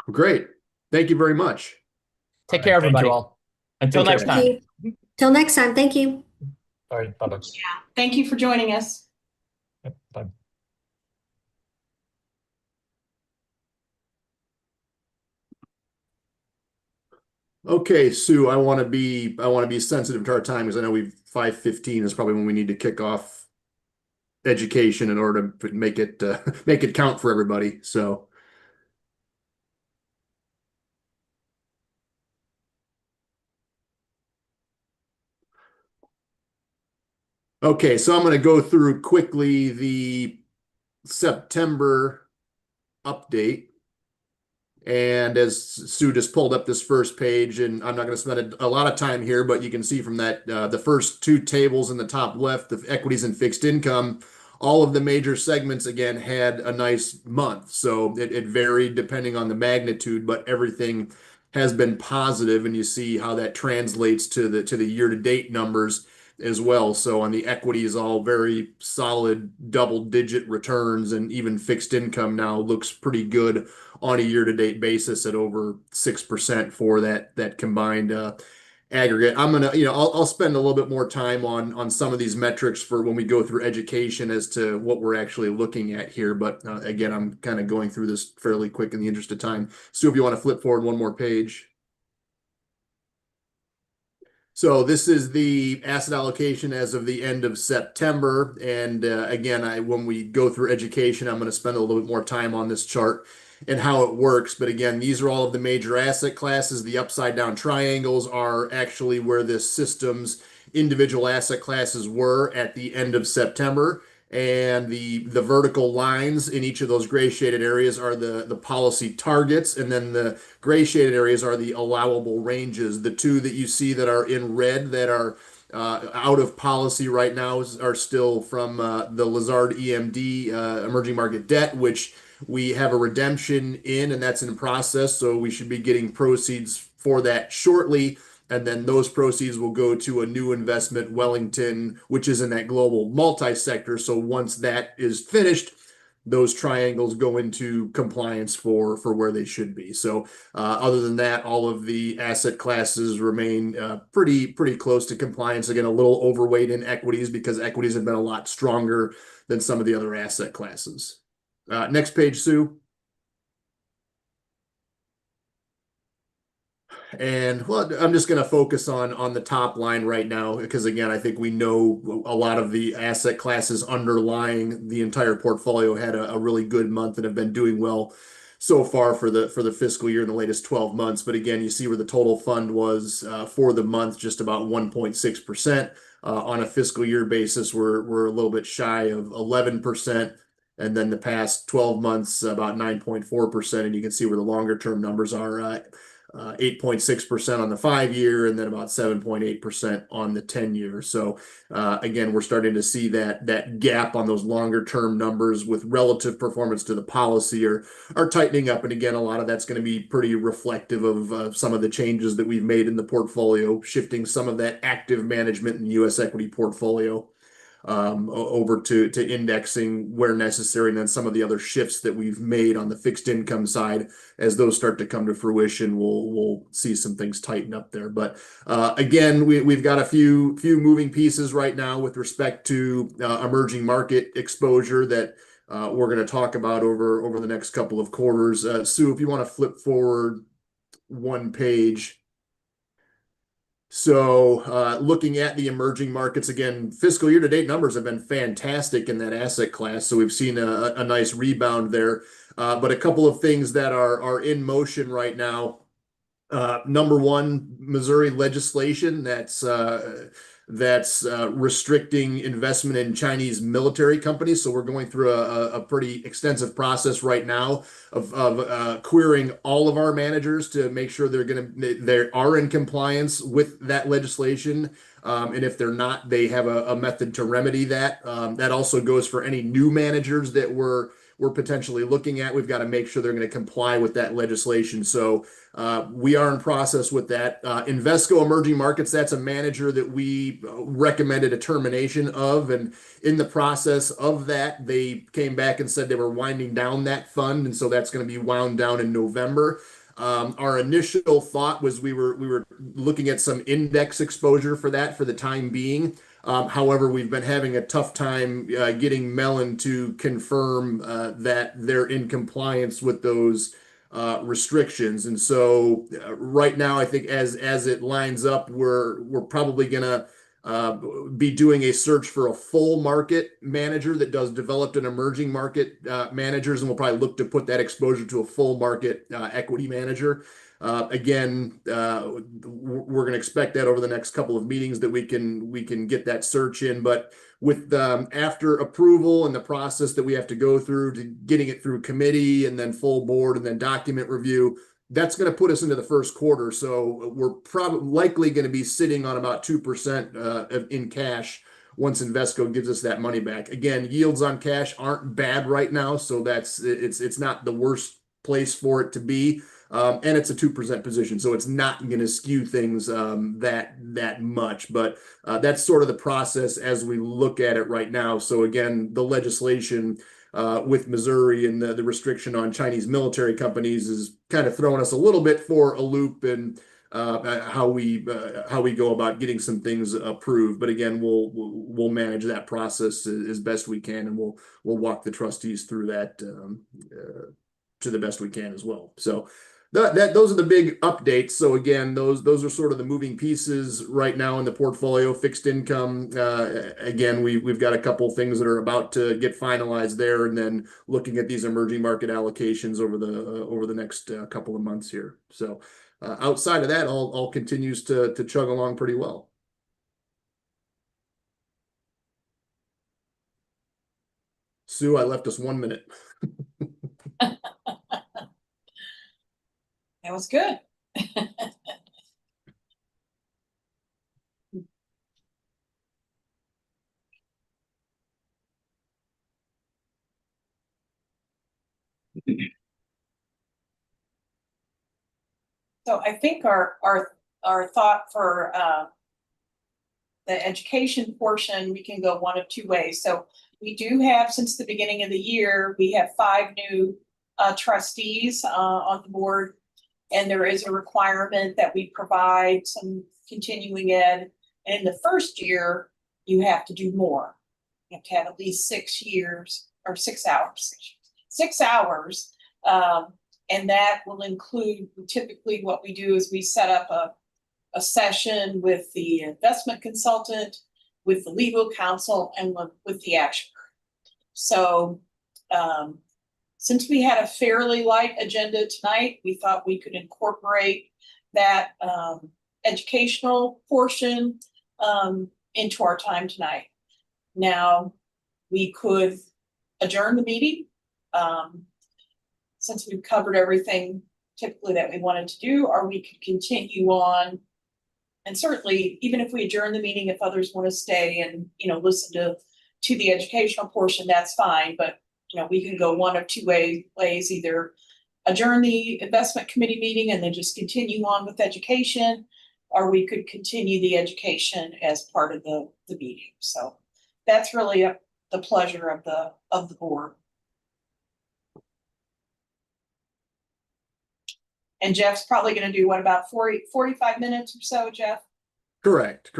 Great. Thank you very much. Take care, everybody. Thank you all. Until next time. Till next time. Thank you. All right. Bye-bye. Thank you for joining us. Yep, bye. Okay, Sue, I want to be sensitive to our time because I know 5:15 is probably when we need to kick off education in order to make it count for everybody. So okay, so I'm going to go through quickly the September update. And as Sue just pulled up this first page, and I'm not going to spend a lot of time here, but you can see from that the first 2 tables in the top left, the equities and fixed income, all of the major segments again had a nice month. So it varied depending on the magnitude, but everything has been positive, and you see how that translates to the year-to-date numbers as well. So on the equities, all very solid double-digit returns, and even fixed income now looks pretty good on a year-to-date basis at over 6% for that combined aggregate. I'm gonna, I'll spend a little bit more time on some of these metrics for when we go through education as to what we're actually looking at here. But again, I'm kind of going through this fairly quick in the interest of time. Sue, if you want to flip forward 1 more page. So this is the asset allocation as of the end of September. And again, when we go through education, I'm going to spend a little bit more time on this chart and how it works. But again, these are all of the major asset classes. The upside down triangles are actually where this system's individual asset classes were at the end of September. And the vertical lines in each of those gray shaded areas are the policy targets. And then the gray shaded areas are the allowable ranges. The 2 that you see that are in red that are out of policy right now are still from the Lazard EMD emerging market debt, which we have a redemption in, and that's in process. So we should be getting proceeds for that shortly. And then those proceeds will go to a new investment, Wellington, which is in that global multi-sector. So once that is finished, those triangles go into compliance for where they should be. So other than that, all of the asset classes remain pretty close to compliance. Again, a little overweight in equities because equities have been a lot stronger than some of the other asset classes. Next page, Sue. And well, I'm just going to focus on the top line right now because again, I think we know a lot of the asset classes underlying the entire portfolio had a really good month and have been doing well so far for the fiscal year in the latest 12 months. But again, you see where the total fund was for the month, just about 1.6%. On a fiscal year basis, we're a little bit shy of 11%. And then the past 12 months, about 9.4%. And you can see where the longer term numbers are. 8.6% on the 5-year and then about 7.8% on the 10-year. So again, we're starting to see that gap on those longer term numbers with relative performance to the policy are tightening up. And again, a lot of that's going to be pretty reflective of some of the changes that we've made in the portfolio, shifting some of that active management in the U.S. equity portfolio over to indexing where necessary, and then some of the other shifts that we've made on the fixed income side. As those start to come to fruition, we'll see some things tighten up there. But again, we've got a few moving pieces right now with respect to emerging market exposure that we're going to talk about over the next couple of quarters. Sue, if you want to flip forward one page. So looking at the emerging markets, again, fiscal year to date numbers have been fantastic in that asset class. So we've seen a nice rebound there. But a couple of things that are in motion right now. Number one, Missouri legislation that's restricting investment in Chinese military companies. So we're going through a pretty extensive process right now of querying all of our managers to make sure they are in compliance with that legislation. And if they're not, they have a method to remedy that. That also goes for any new managers that we're potentially looking at. We've got to make sure they're going to comply with that legislation. So we are in process with that. Invesco Emerging Markets, that's a manager that we recommended a termination of. And in the process of that, they came back and said they were winding down that fund. And so that's going to be wound down in November. Our initial thought was we were looking at some index exposure for that for the time being. However, we've been having a tough time getting Mellon to confirm that they're in compliance with those restrictions. And so right now, I think as it lines up, we're probably gonna be doing a search for a full market manager that does developed and emerging market managers, and we'll probably look to put that exposure to a full market equity manager. Again, we're going to expect that over the next couple of meetings that we can get that search in. But with after approval and the process that we have to go through to getting it through committee and then full board and then document review, that's going to put us into the first quarter. So we're probably likely going to be sitting on about 2% in cash once Invesco gives us that money back. Again, yields on cash aren't bad right now, so it's not the worst place for it to be. And it's a 2% position, so it's not going to skew things that much. But that's sort of the process as we look at it right now. So again, the legislation with Missouri and the restriction on Chinese military companies is kind of throwing us a little bit for a loop and how we go about getting some things approved. But again, we'll manage that process as best we can, and we'll walk the trustees through that to the best we can as well. So. Those are the big updates. So again, those are sort of the moving pieces right now in the portfolio. Fixed income, again, we've got a couple things that are about to get finalized there, and then looking at these emerging market allocations over the next couple of months here. So outside of that, all continues to chug along pretty well. Sue, I left us 1 minute. That was good. So I think our thought for the education portion, we can go one of two ways. So we do have, since the beginning of the year, we have 5 new trustees on the board. And there is a requirement that we provide some continuing ed. And in the first year, you have to do more. You have to have at least 6 years or 6 hours. 6 hours. And that will include, typically what we do is we set up a session with the investment consultant, with the legal counsel, and with the actuary. So since we had a fairly light agenda tonight, we thought we could incorporate that educational portion into our time tonight. Now, we could adjourn the meeting since we've covered everything typically that we wanted to do, or we could continue on. And certainly, even if we adjourn the meeting, if others want to stay and, listen to the educational portion, that's fine. But, we can go one of two ways, either adjourn the investment committee meeting and then just continue on with education, or we could continue the education as part of the meeting. So that's really the pleasure of the board. And Jeff's probably going to do what, about 45 minutes or so, Jeff? Correct.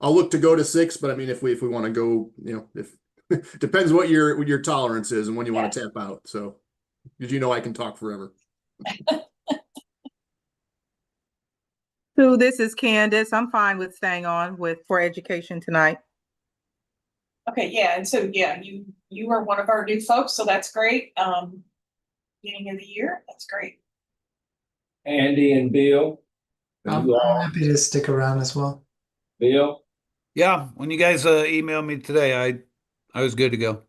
I'll look to go to 6, but I mean, if we want to go, if depends what your tolerance is and when you want to tap out. So, because I can talk forever. Sue, this is Candace. I'm fine with staying on for education tonight. Okay, yeah, and so you are one of our new folks, so that's great. Beginning of the year, that's great. Andy and Bill. I'm happy to stick around as well. Bill? Yeah, when you guys emailed me today, I was good to go.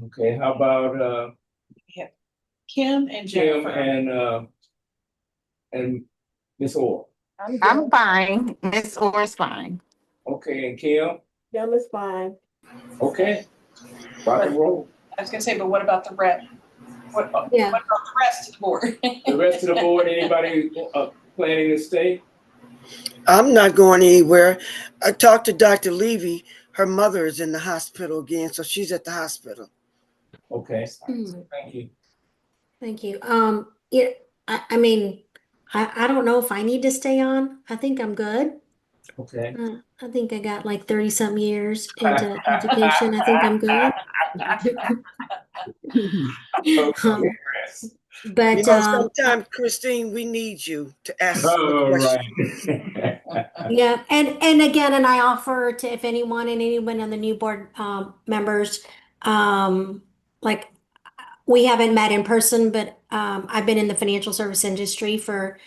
Okay, how about Kim and Kim Jennifer. and Miss Orr? I'm fine. Miss Orr's fine. Okay, and Kim? Kim is fine. Okay. Rock and roll. I was gonna say, but what about the rest? What about Yeah. the rest of the board? The rest of the board, anybody planning to stay? I'm not going anywhere. I talked to Dr. Levy. Her mother is in the hospital again, so she's at the hospital. Okay, thank you. Thank you. Yeah, I mean, I don't know if I need to stay on. I think I'm good. Okay. I think I got like 30 some years into education. I think I'm good. But sometimes, Christine, we need you to ask the question. Right. yeah, and again, and I offer to if anyone on the new board members, like we haven't met in person, but I've been in the financial service industry for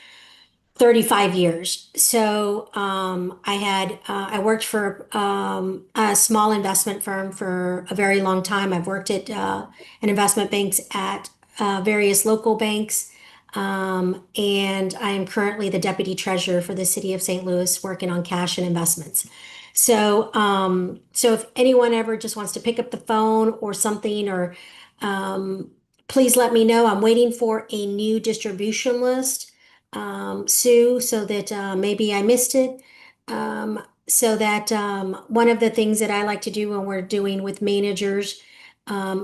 35 years. So I worked for a small investment firm for a very long time. I've worked at an investment banks at various local banks. And I am currently the deputy treasurer for the city of St. Louis, working on cash and investments. So, so if anyone ever just wants to pick up the phone or something, or please let me know. I'm waiting for a new distribution list, Sue, so that maybe I missed it. So that one of the things that I like to do when we're doing with managers,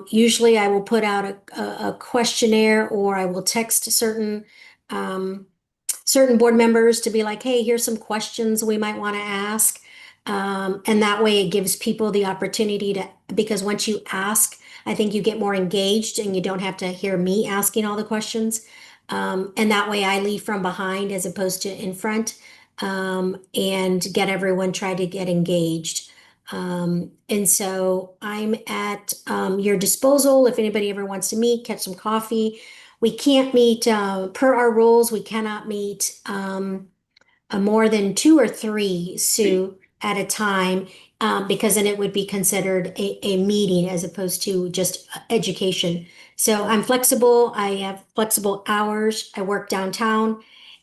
usually I will put out a questionnaire, or I will text certain board members to be like, hey, here's some questions we might want to ask. And that way it gives people the opportunity to, because once you ask, I think you get more engaged and you don't have to hear me asking all the questions. And that way I lead from behind as opposed to in front, and get everyone try to get engaged. And so I'm at your disposal if anybody ever wants to meet, catch some coffee. We can't meet, per our rules, we cannot meet more than 2 or 3, Sue, at a time, because then it would be considered a meeting as opposed to just education. So I'm flexible. I have flexible hours. I work downtown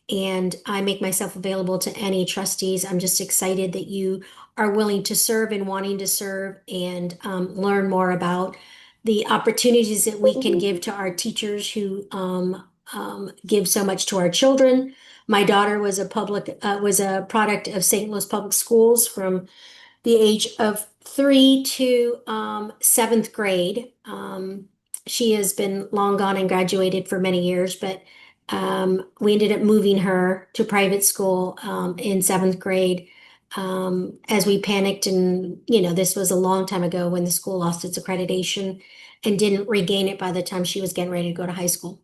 and I make myself available to any trustees. I'm just excited that you are willing to serve and wanting to serve and learn more about the opportunities that we can give to our teachers who give so much to our children. My daughter was a product of St. Louis Public Schools from the age of 3 to 7th grade. She has been long gone and graduated for many years, but we ended up moving her to private school in 7th grade as we panicked. And, this was a long time ago when the school lost its accreditation and didn't regain it by the time she was getting ready to go to high school.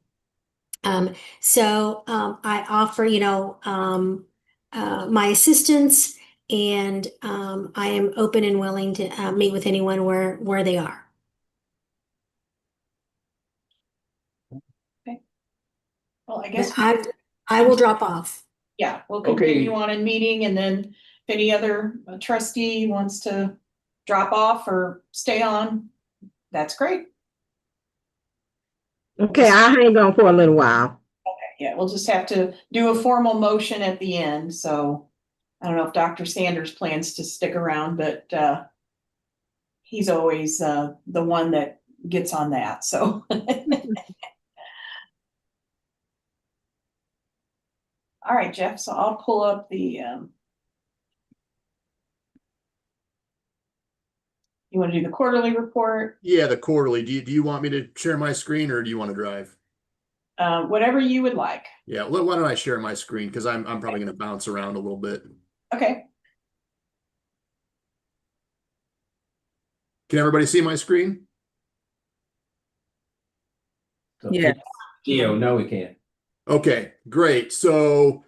So I offer, my assistance, and I am open and willing to meet with anyone where they are. Well, I guess, I will drop off. yeah, we'll Okay. continue on in meeting, and then if any other trustee wants to drop off or stay on, that's great. Okay, I'll hang on for a little while. Yeah, we'll just have to do a formal motion at the end, so I don't know if Dr. Sanders plans to stick around, but he's always the one that gets on that, so. All right, Jeff, so I'll pull up the you want to do the quarterly report? Yeah, the quarterly. Do you want me to share my screen or do you want to drive? Whatever you would like. Yeah, why don't I share my screen? Because I'm probably going to bounce around a little bit. Okay. Can everybody see my screen? Yeah. Geo, no, we can't. Okay, great. So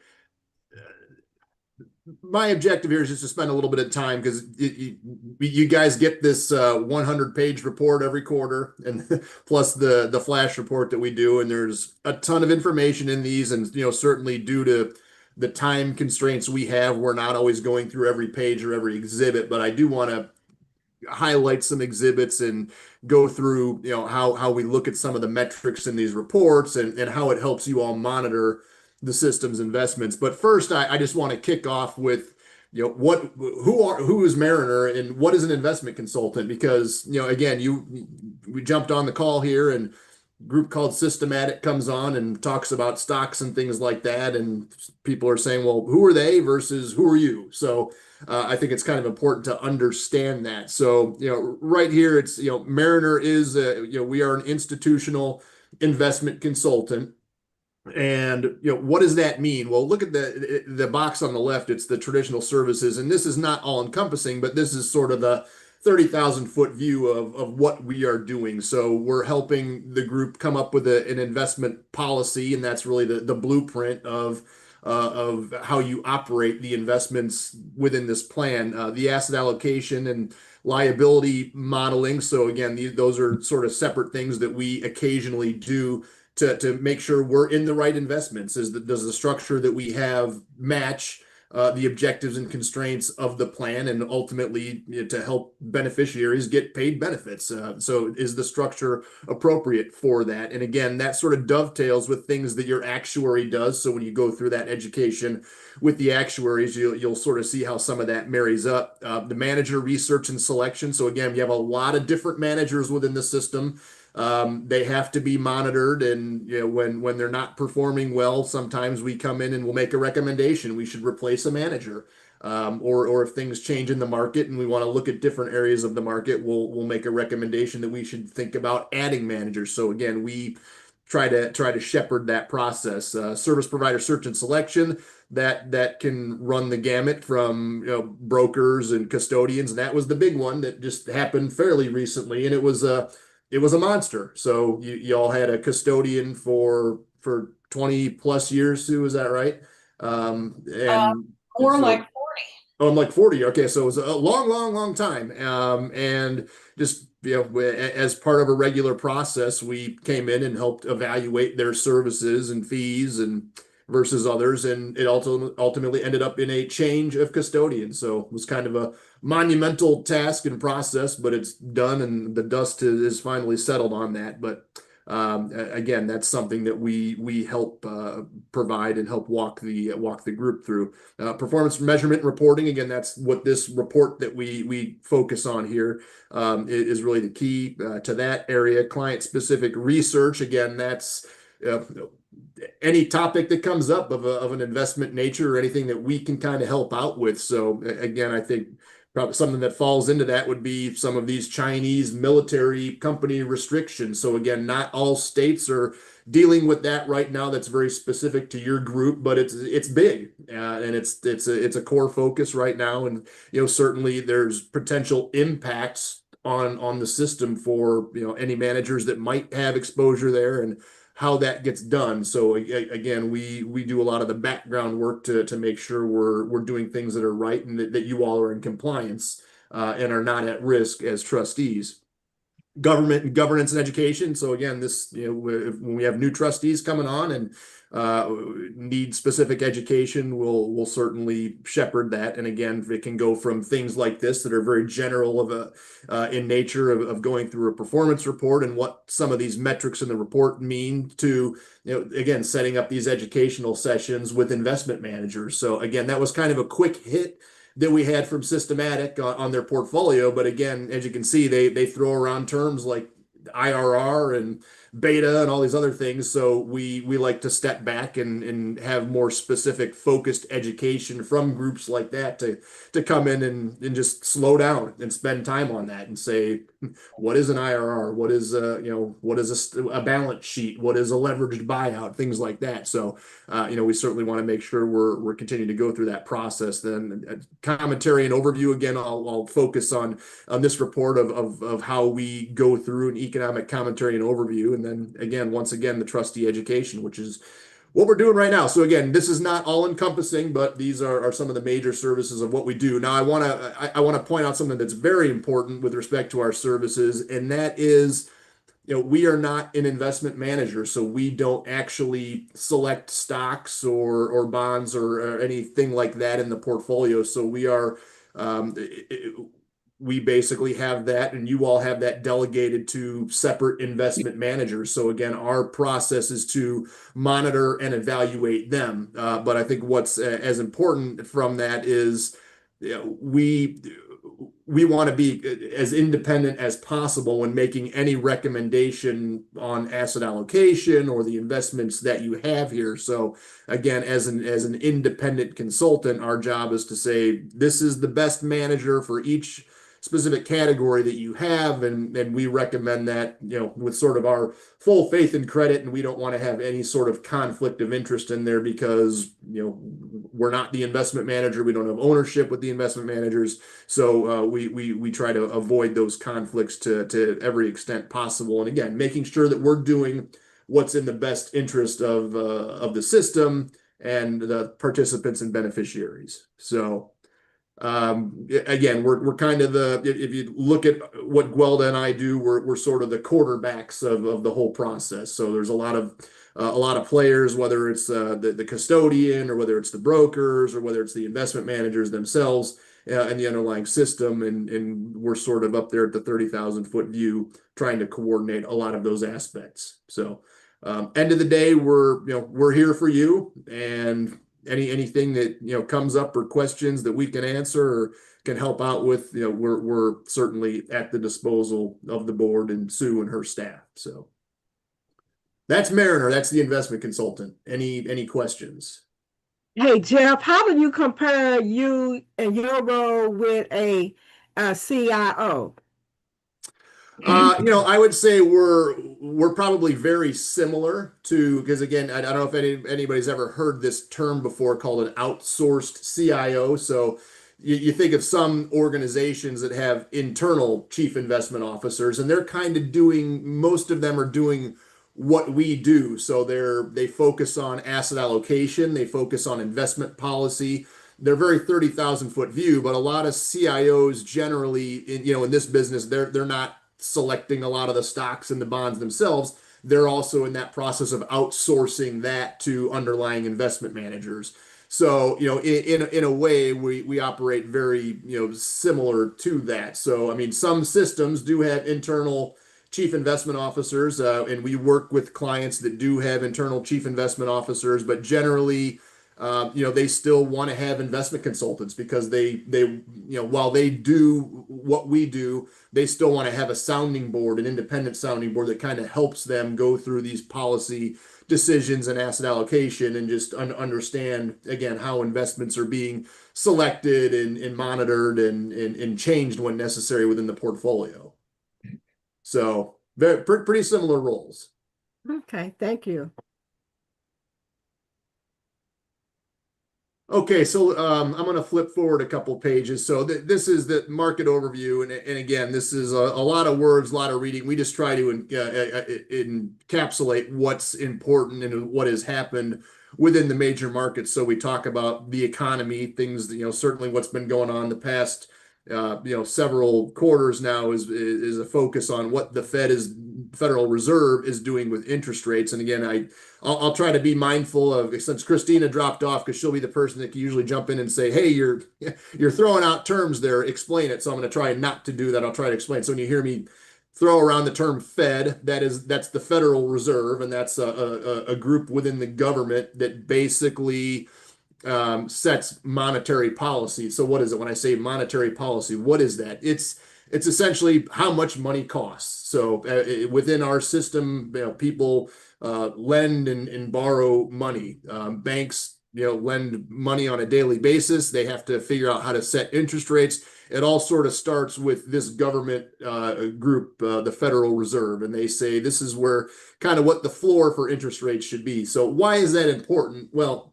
my objective here is just to spend a little bit of time because you guys get this 100-page report every quarter, and plus the flash report that we do, and there's a ton of information in these, and certainly due to the time constraints we have, we're not always going through every page or every exhibit, but I do want to highlight some exhibits and go through how we look at some of the metrics in these reports and how it helps you all monitor the system's investments. But first, I just want to kick off with who is Mariner and what is an investment consultant? Because again, we jumped on the call here, and a group called Systematic comes on and talks about stocks and things like that, and people are saying, well, who are they versus who are you? So I think it's kind of important to understand that. So, right here, it's, Mariner is, we are an institutional investment consultant. And, what does that mean? Well, look at the box on the left. It's the traditional services. And this is not all encompassing, but this is sort of the 30,000-foot view of what we are doing. So we're helping the group come up with an investment policy. And that's really the blueprint of how you operate the investments within this plan, the asset allocation and liability modeling. So again, those are sort of separate things that we occasionally do to make sure we're in the right investments. Does the structure that we have match the objectives and constraints of the plan, and ultimately to help beneficiaries get paid benefits? So is the structure appropriate for that? And again, that sort of dovetails with things that your actuary does. So when you go through that education with the actuaries, you'll sort of see how some of that marries up. The manager research and selection. So again, you have a lot of different managers within the system. They have to be monitored, and when they're not performing well, sometimes we come in and we'll make a recommendation. We should replace a manager, or if things change in the market and we want to look at different areas of the market, we'll make a recommendation that we should think about adding managers. So again, we try to shepherd that process. Service provider search and selection, that can run the gamut from brokers and custodians, and that was the big one that just happened fairly recently, and it was a monster. So you all had a custodian for 20 plus years, Sue, is that right? More like 40. Oh, I'm like 40. Okay, so it was a long time. And just as part of a regular process, we came in and helped evaluate their services and fees and versus others, and it ultimately ended up in a change of custodian. So it was kind of a monumental task and process, but it's done, and the dust is finally settled on that. But again, that's something that we help provide and help walk the group through. Performance measurement and reporting. Again, that's what this report that we focus on here is really the key to that area. Client specific research. Again, that's any topic that comes up of an investment nature or anything that we can kind of help out with. So again, I think probably something that falls into that would be some of these Chinese military company restrictions. So again, not all states are dealing with that right now. That's very specific to your group, but it's big, and it's a core focus right now. And certainly there's potential impacts on the system for any managers that might have exposure there and how that gets done. So again, we do a lot of the background work to make sure we're doing things that are right and that you all are in compliance and are not at risk as trustees. Government and governance and education. So again, this when we have new trustees coming on and need specific education, we'll certainly shepherd that. And again, it can go from things like this that are very general in nature of going through a performance report and what some of these metrics in the report mean to again setting up these educational sessions with investment managers. So again, that was kind of a quick hit that we had from Systematic on their portfolio. But again, as you can see, they throw around terms like IRR and beta and all these other things. So we like to step back and have more specific focused education from groups like that to come in and just slow down and spend time on that and say, what is an IRR? What is what is a balance sheet? What is a leveraged buyout? Things like that. So we certainly want to make sure we're continuing to go through that process. Then commentary and overview again. I'll focus on this report of how we go through an economic commentary and overview, and then again, once again, the trustee education, which is what we're doing right now. So again, this is not all encompassing, but these are some of the major services of what we do. Now, I want to point out something that's very important with respect to our services, and that is, we are not an investment manager, so we don't actually select stocks or bonds or anything like that in the portfolio. So we are we basically have that, and you all have that delegated to separate investment managers. So again, our process is to monitor and evaluate them. But I think what's as important from that is we want to be as independent as possible when making any recommendation on asset allocation or the investments that you have here. So again, as an independent consultant, our job is to say, this is the best manager for each specific category that you have, and we recommend that with sort of our full faith and credit, and we don't want to have any sort of conflict of interest in there because we're not the investment manager, we don't have ownership with the investment managers, so we try to avoid those conflicts to every extent possible. And again, making sure that we're doing what's in the best interest of the system and the participants and beneficiaries. So again, we're kind of if you look at what Gwelda and I do, we're sort of the quarterbacks of the whole process. So there's a lot of players, whether it's the custodian or whether it's the brokers or whether it's the investment managers themselves and the underlying system, and we're sort of up there at the 30,000-foot view trying to coordinate a lot of those aspects. So end of the day, we're here for you, and anything that comes up or questions that we can answer or can help out with, we're certainly at the disposal of the board and Sue and her staff. So that's Mariner. That's the investment consultant. Any questions? Hey, Jeff, how do you compare you and your role with a CIO? I would say we're probably very similar to, because again, I don't know if anybody's ever heard this term before called an outsourced CIO. So you think of some organizations that have internal chief investment officers, and they're kind of most of them are doing what we do. So they focus on asset allocation, they focus on investment policy. They're very 30,000-foot view, but a lot of CIOs generally in this business, they're not selecting a lot of the stocks and the bonds themselves. They're also in that process of outsourcing that to underlying investment managers. So, in a way, we operate very, similar to that. So, I mean, some systems do have internal chief investment officers, and we work with clients that do have internal chief investment officers, but generally, they still want to have investment consultants because they while they do what we do, they still want to have a sounding board, an independent sounding board that kind of helps them go through these policy decisions and asset allocation, and just understand again how investments are being selected and monitored and changed when necessary within the portfolio. So pretty similar roles. Okay, thank you. Okay, so I'm going to flip forward a couple pages. So this is the market overview, and again, this is a lot of words, a lot of reading. We just try to encapsulate what's important and what has happened within the major markets. So we talk about the economy, things, certainly what's been going on the past, several quarters now is a focus on what the Federal Reserve is doing with interest rates. And again, I'll try to be mindful of, since Christina dropped off, because she'll be the person that can usually jump in and say, hey, you're throwing out terms there, explain it. So I'm going to try not to do that. I'll try to explain. So when you hear me throw around the term Fed, that's the Federal Reserve, and that's a group within the government that basically sets monetary policy. So what is it when I say monetary policy? What is that? It's essentially how much money costs. So within our system, people lend and borrow money. Banks, lend money on a daily basis. They have to figure out how to set interest rates. It all sort of starts with this government group, the Federal Reserve, and they say this is where kind of what the floor for interest rates should be. So why is that important? Well,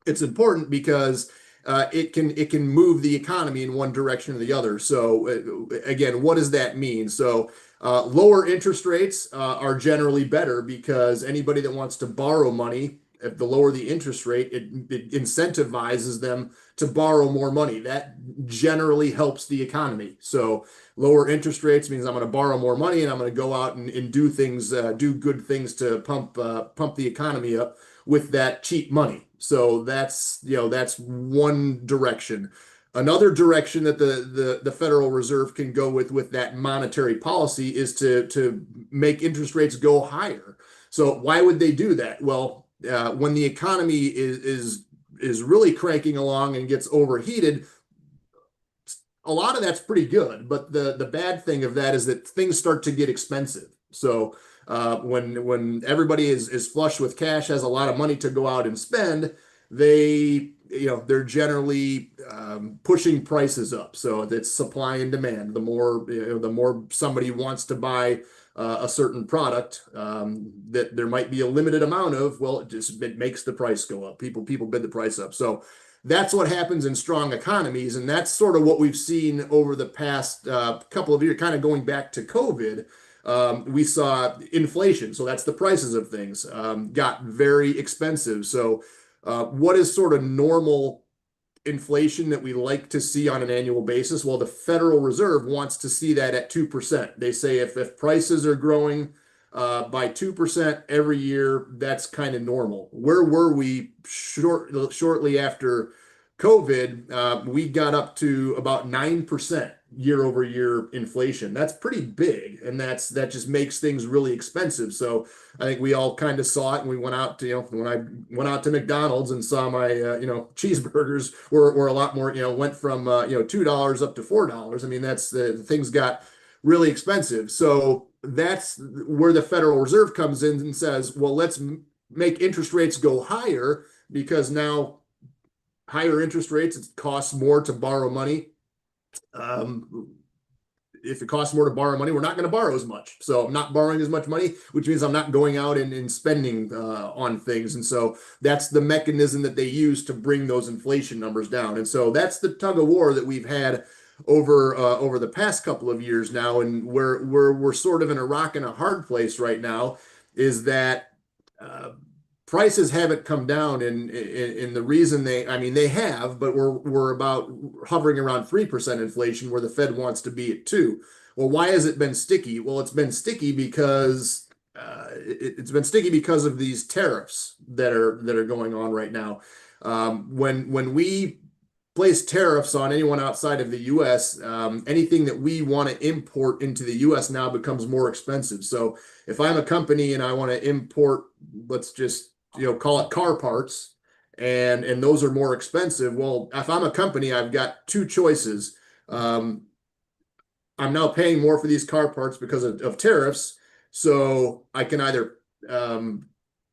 it's important because it can move the economy in one direction or the other. So again, what does that mean? So lower interest rates are generally better, because anybody that wants to borrow money, if the lower the interest rate, it incentivizes them to borrow more money. That generally helps the economy. So lower interest rates means I'm going to borrow more money, and I'm going to go out and do things, do good things to pump the economy up with that cheap money. So that's one direction. Another direction that the Federal Reserve can go with that monetary policy is to make interest rates go higher. So why would they do that? Well, when the economy is really cranking along and gets overheated, a lot of that's pretty good. But the bad thing of that is that things start to get expensive. So when everybody is flush with cash, has a lot of money to go out and spend, they're generally pushing prices up. So it's supply and demand. The more somebody wants to buy a certain product that there might be a limited amount of, well, it makes the price go up. People bid the price up. So that's what happens in strong economies, and that's sort of what we've seen over the past couple of years, kind of going back to COVID. We saw inflation, so that's the prices of things, got very expensive. So what is sort of normal inflation that we like to see on an annual basis? Well, the Federal Reserve wants to see that at 2%. They say if prices are growing by 2% every year, that's kind of normal. Where were we shortly after COVID? We got up to about 9% year over year inflation. That's pretty big, and that just makes things really expensive. So I think we all kind of saw it, and we went out to, when I went out to McDonald's and saw my cheeseburgers were a lot more, went from $2 up to $4. I mean, that's things got really expensive. So that's where the Federal Reserve comes in and says, well, let's make interest rates go higher, because now higher interest rates, it costs more to borrow money. If it costs more to borrow money, we're not going to borrow as much. So I'm not borrowing as much money, which means I'm not going out and spending on things. And so that's the mechanism that they use to bring those inflation numbers down. And so that's the tug of war that we've had over the past couple of years now. And we're sort of in a rock and a hard place right now, is that prices haven't come down, and the reason they have, but we're about hovering around 3% inflation, where the Fed wants to be at 2%. Well, why has it been sticky? Well, it's been sticky because of these tariffs that are going on right now. When we place tariffs on anyone outside of the U.S., anything that we want to import into the U.S. now becomes more expensive. So if I'm a company and I want to import, let's just call it car parts, and those are more expensive. Well, if I'm a company, I've got two choices. I'm now paying more for these car parts because of tariffs. So I can either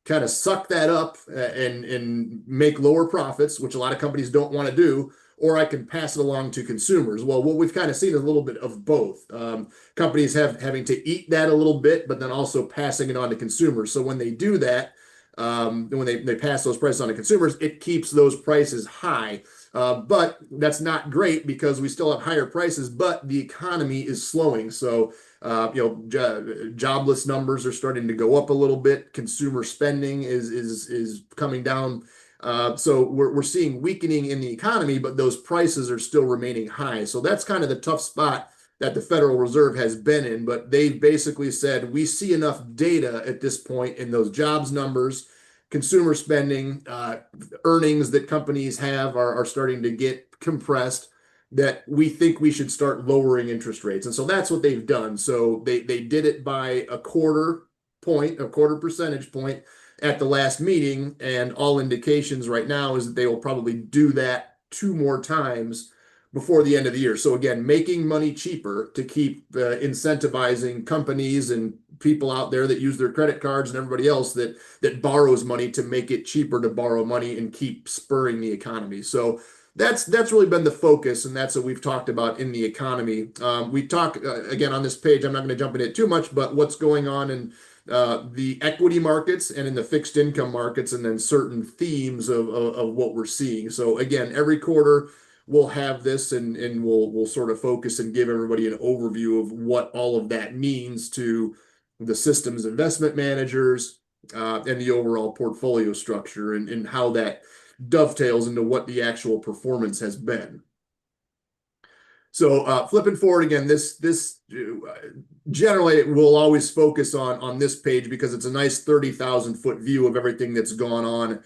kind of suck that up and make lower profits, which a lot of companies don't want to do, or I can pass it along to consumers. Well, what we've kind of seen is a little bit of both. Companies having to eat that a little bit, but then also passing it on to consumers. So when they do that, when they pass those prices on to consumers, it keeps those prices high. But that's not great because we still have higher prices, but the economy is slowing. So, jobless numbers are starting to go up a little bit. Consumer spending is coming down. So we're seeing weakening in the economy, but those prices are still remaining high. So that's kind of the tough spot that the Federal Reserve has been in. But they've basically said, we see enough data at this point in those jobs numbers, consumer spending, earnings that companies have are starting to get compressed, that we think we should start lowering interest rates. And so that's what they've done. So they did it by a quarter percentage point at the last meeting, and all indications right now is that they will probably do that 2 more times before the end of the year. So again, making money cheaper to keep incentivizing companies and people out there that use their credit cards and everybody else that borrows money to make it cheaper to borrow money and keep spurring the economy. So that's really been the focus, and that's what we've talked about in the economy. We talk again on this page, I'm not going to jump into it too much, but what's going on in the equity markets and in the fixed income markets, and then certain themes of what we're seeing. So again, every quarter we'll have this and we'll sort of focus and give everybody an overview of what all of that means to the systems investment managers and the overall portfolio structure, and how that dovetails into what the actual performance has been. So flipping forward again, this generally we'll always focus on this page because it's a nice 30,000 foot view of everything that's gone on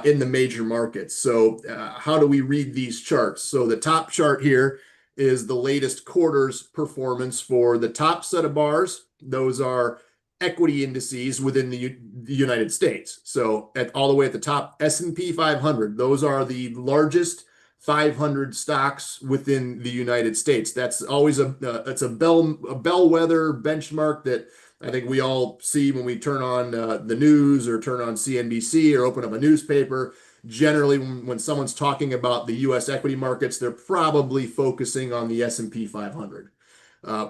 in the major markets. So how do we read these charts? So the top chart here is the latest quarter's performance for the top set of bars. Those are equity indices within the United States. So all the way at the top, S&P 500, those are the largest 500 stocks within the United States. That's always it's a bellwether benchmark that I think we all see when we turn on the news or turn on CNBC or open up a newspaper. Generally, when someone's talking about the U.S. equity markets, they're probably focusing on the S&P 500.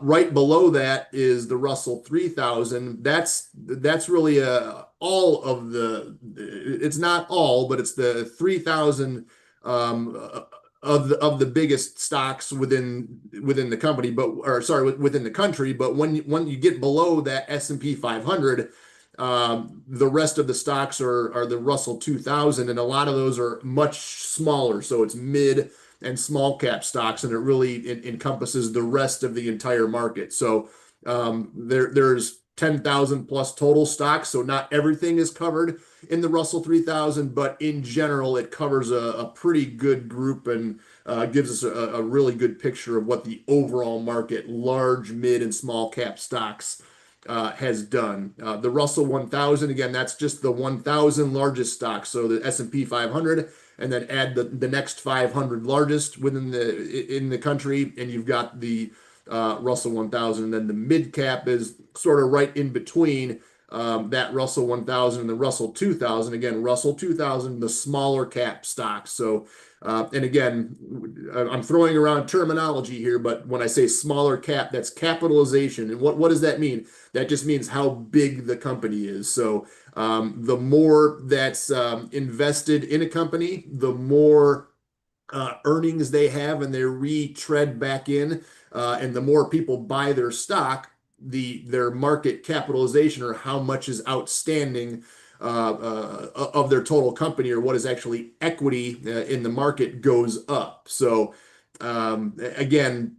Right below that is the Russell 3000. That's really all of the. It's not all, but it's the 3,000 of the biggest stocks within the company, within the country. But when you get below that S&P 500, the rest of the stocks are the Russell 2000, and a lot of those are much smaller. So it's mid and small cap stocks, and it really encompasses the rest of the entire market. So there's 10,000 plus total stocks. So not everything is covered in the Russell 3000, but in general, it covers a pretty good group and gives us a really good picture of what the overall market, large, mid, and small cap stocks has done. The Russell 1000, again, that's just the 1,000 largest stocks. So the S&P 500, and then add the next 500 largest in the country, and you've got the Russell 1000. And then the mid cap is sort of right in between that Russell 1000 and the Russell 2000. Again, Russell 2000, the smaller cap stocks. So, and again, I'm throwing around terminology here, but when I say smaller cap, that's capitalization. And what does that mean? That just means how big the company is. So the more that's invested in a company, the more earnings they have, and they retread back in, and the more people buy their stock, their market capitalization, or how much is outstanding of their total company, or what is actually equity in the market, goes up. So again,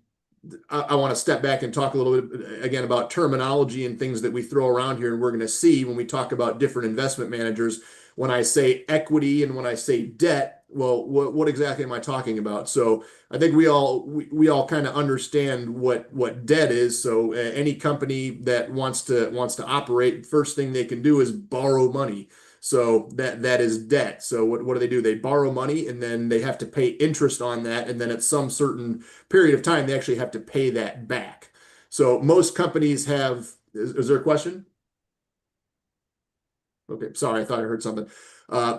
I want to step back and talk a little bit again about terminology and things that we throw around here, and we're going to see when we talk about different investment managers. When I say equity and when I say debt, well, what exactly am I talking about? So I think we all kind of understand what debt is. So any company that wants to operate, first thing they can do is borrow money. So that is debt. So what do? They borrow money, and then they have to pay interest on that, and then at some certain period of time, they actually have to pay that back. So most companies have. Is there a question? Okay, sorry, I thought I heard something.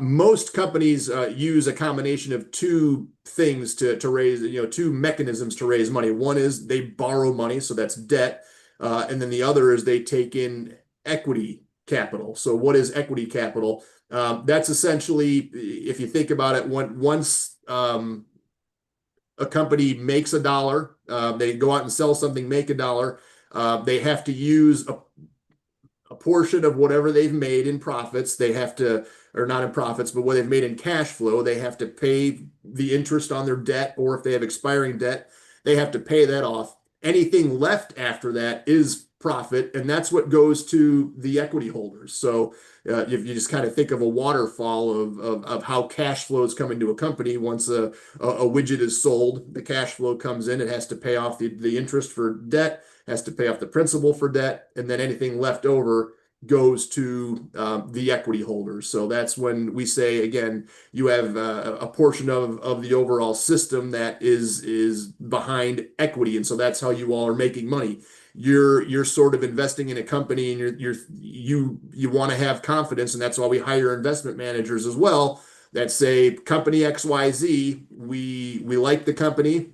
Most companies use a combination of two things to raise, two mechanisms to raise money. One is they borrow money, so that's debt, and then the other is they take in equity capital. So what is equity capital? That's essentially, if you think about it, once a company makes $1, they go out and sell something, make $1, they have to use a portion of whatever they've made in profits. They have to, or not in profits, but what they've made in cash flow, they have to pay the interest on their debt, or if they have expiring debt, they have to pay that off. Anything left after that is profit, and that's what goes to the equity holders. So if you just kind of think of a waterfall of how cash flows come into a company, once a widget is sold, the cash flow comes in, it has to pay off the interest for debt, has to pay off the principal for debt, and then anything left over goes to the equity holders. So that's when we say, again, you have a portion of the overall system that is behind equity, and so that's how you all are making money. You're sort of investing in a company, and you want to have confidence, and that's why we hire investment managers as well that say, company XYZ, we like the company,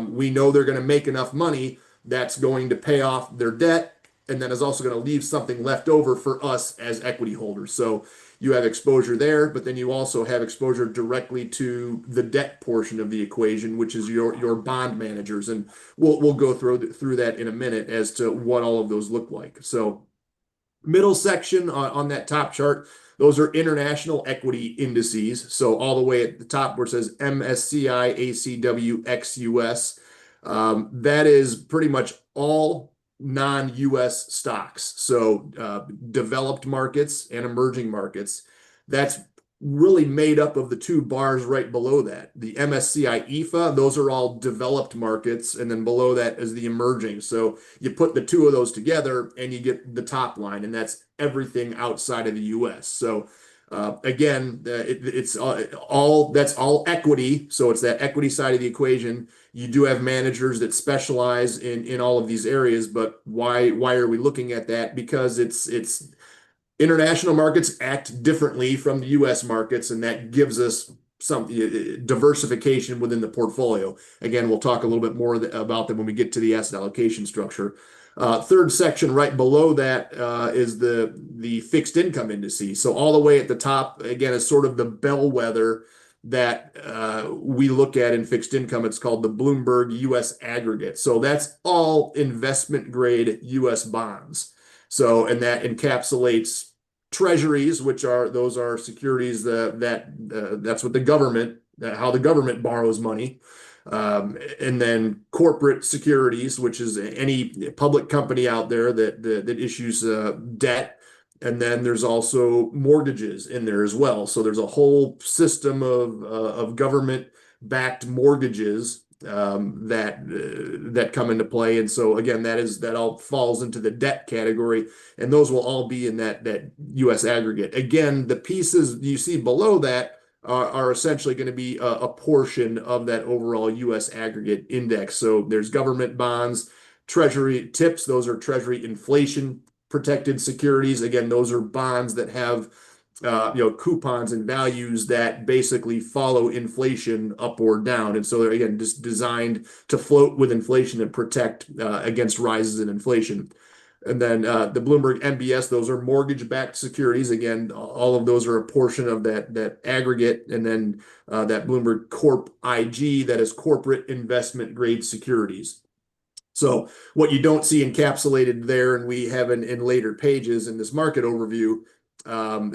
we know they're going to make enough money that's going to pay off their debt, and then is also going to leave something left over for us as equity holders. So you have exposure there, but then you also have exposure directly to the debt portion of the equation, which is your bond managers. And we'll go through that in a minute as to what all of those look like. So middle section on that top chart, those are international equity indices. So all the way at the top where it says MSCI ACW XUS, that is pretty much all non-US stocks. So developed markets and emerging markets. That's really made up of the two bars right below that. The MSCI EFA, those are all developed markets, and then below that is the emerging. So you put the two of those together and you get the top line, and that's everything outside of the US. So again, it's all that's all equity. So it's that equity side of the equation. You do have managers that specialize in all of these areas, but why are we looking at that? Because it's international markets act differently from the US markets, and that gives us some diversification within the portfolio. Again, we'll talk a little bit more about that when we get to the asset allocation structure. Third section right below that is the fixed income indices. So all the way at the top, again, is sort of the bellwether that we look at in fixed income. It's called the Bloomberg US Aggregate. So that's all investment grade US bonds. So, and that encapsulates treasuries, which are securities that's what the government, how the government borrows money. And then corporate securities, which is any public company out there that issues debt. And then there's also mortgages in there as well. So there's a whole system of government-backed mortgages that come into play. And so again, that all falls into the debt category, and those will all be in that US aggregate. Again, the pieces you see below that are essentially going to be a portion of that overall US aggregate index. So there's government bonds, treasury tips, those are treasury inflation protected securities. Again, those are bonds that have coupons and values that basically follow inflation up or down. And so they're, again, just designed to float with inflation and protect against rises in inflation. And then the Bloomberg MBS, those are mortgage-backed securities. Again, all of those are a portion of that aggregate. And then that Bloomberg Corp IG, that is corporate investment grade securities. So what you don't see encapsulated there, and we have in later pages in this market overview,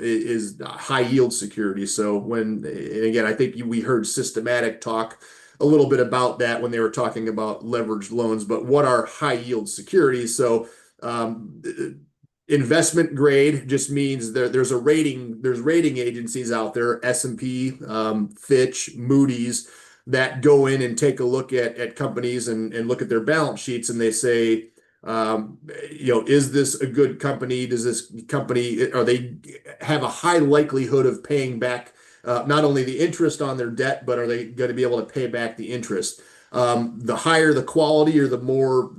is high yield securities. So again, I think we heard Systematic talk a little bit about that when they were talking about leveraged loans, but what are high yield securities? So investment grade just means there's rating agencies out there, S&P, Fitch, Moody's, that go in and take a look at companies and look at their balance sheets, and they say, is this a good company? Does this company, they have a high likelihood of paying back not only the interest on their debt, but are they going to be able to pay back the interest? The higher the quality, or the more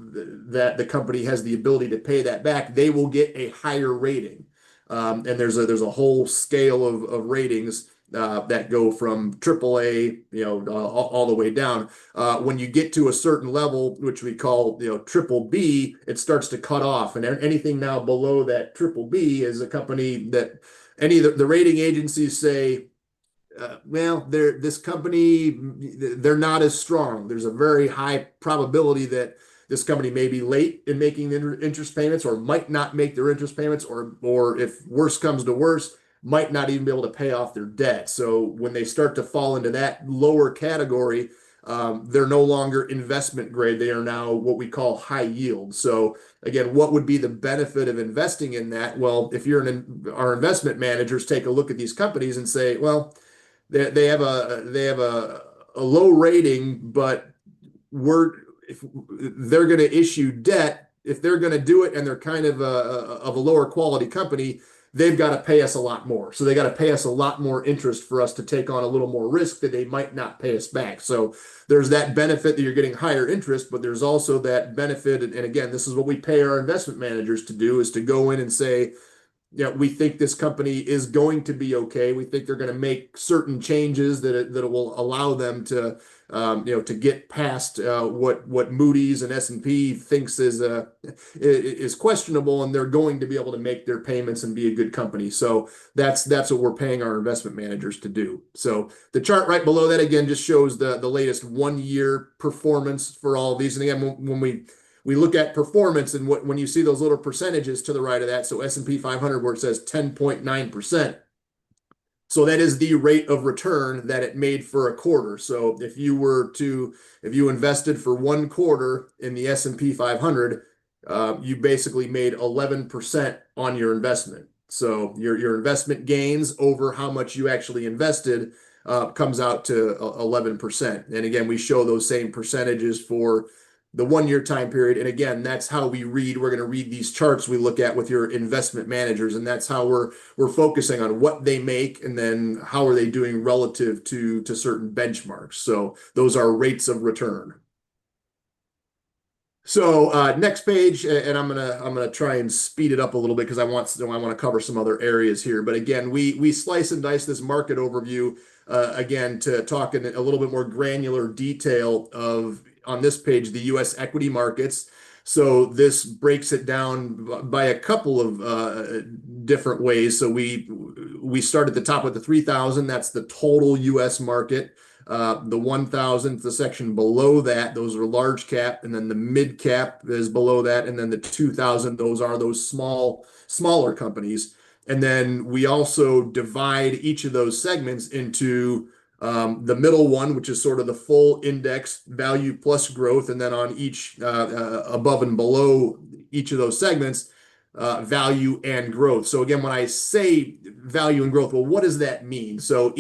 that the company has the ability to pay that back, they will get a higher rating. And there's a whole scale of ratings that go from AAA, all the way down. When you get to a certain level, which we call, triple B, it starts to cut off. And anything now below that triple B is a company that any of the rating agencies say, this company, they're not as strong. There's a very high probability that this company may be late in making interest payments, or might not make their interest payments, or if worse comes to worse, might not even be able to pay off their debt. So when they start to fall into that lower category, they're no longer investment grade. They are now what we call high yield. So again, what would be the benefit of investing in that? Well, if our investment managers take a look at these companies and say, well, they have a low rating, but if they're going to issue debt, if they're going to do it and they're kind of a lower quality company, they've got to pay us a lot more. So they got to pay us a lot more interest for us to take on a little more risk that they might not pay us back. So there's that benefit that you're getting higher interest, but there's also that benefit. And again, this is what we pay our investment managers to do, is to go in and say, we think this company is going to be okay. We think they're going to make certain changes that will allow them to, to get past what Moody's and S&P thinks is questionable, and they're going to be able to make their payments and be a good company. So that's what we're paying our investment managers to do. So the chart right below that again just shows the latest 1 year performance for all of these. And again, when we look at performance, and when you see those little percentages to the right of that, so S&P 500 where it says 10.9%, so that is the rate of return that it made for a quarter. So if you invested for 1 quarter in the S&P 500, you basically made 11% on your investment. So your investment gains over how much you actually invested comes out to 11%. And again, we show those same percentages for the 1 year time period. And again, that's how we're going to read these charts we look at with your investment managers. And that's how we're focusing on what they make, and then how are they doing relative to certain benchmarks. So those are rates of return. So next page, and I'm gonna try and speed it up a little bit because I want to cover some other areas here. But again, we slice and dice this market overview again to talk in a little bit more granular detail of, on this page, the U.S. equity markets. So this breaks it down by a couple of different ways. So we start at the top with the 3,000. That's the total U.S. market. The 1,000, the section below that, those are large cap, and then the mid cap is below that, and then the 2,000, those are those smaller companies. And then we also divide each of those segments into the middle one, which is sort of the full index value plus growth, and then on each above and below each of those segments, value and growth. So again, when I say value and growth, well, what does that mean? So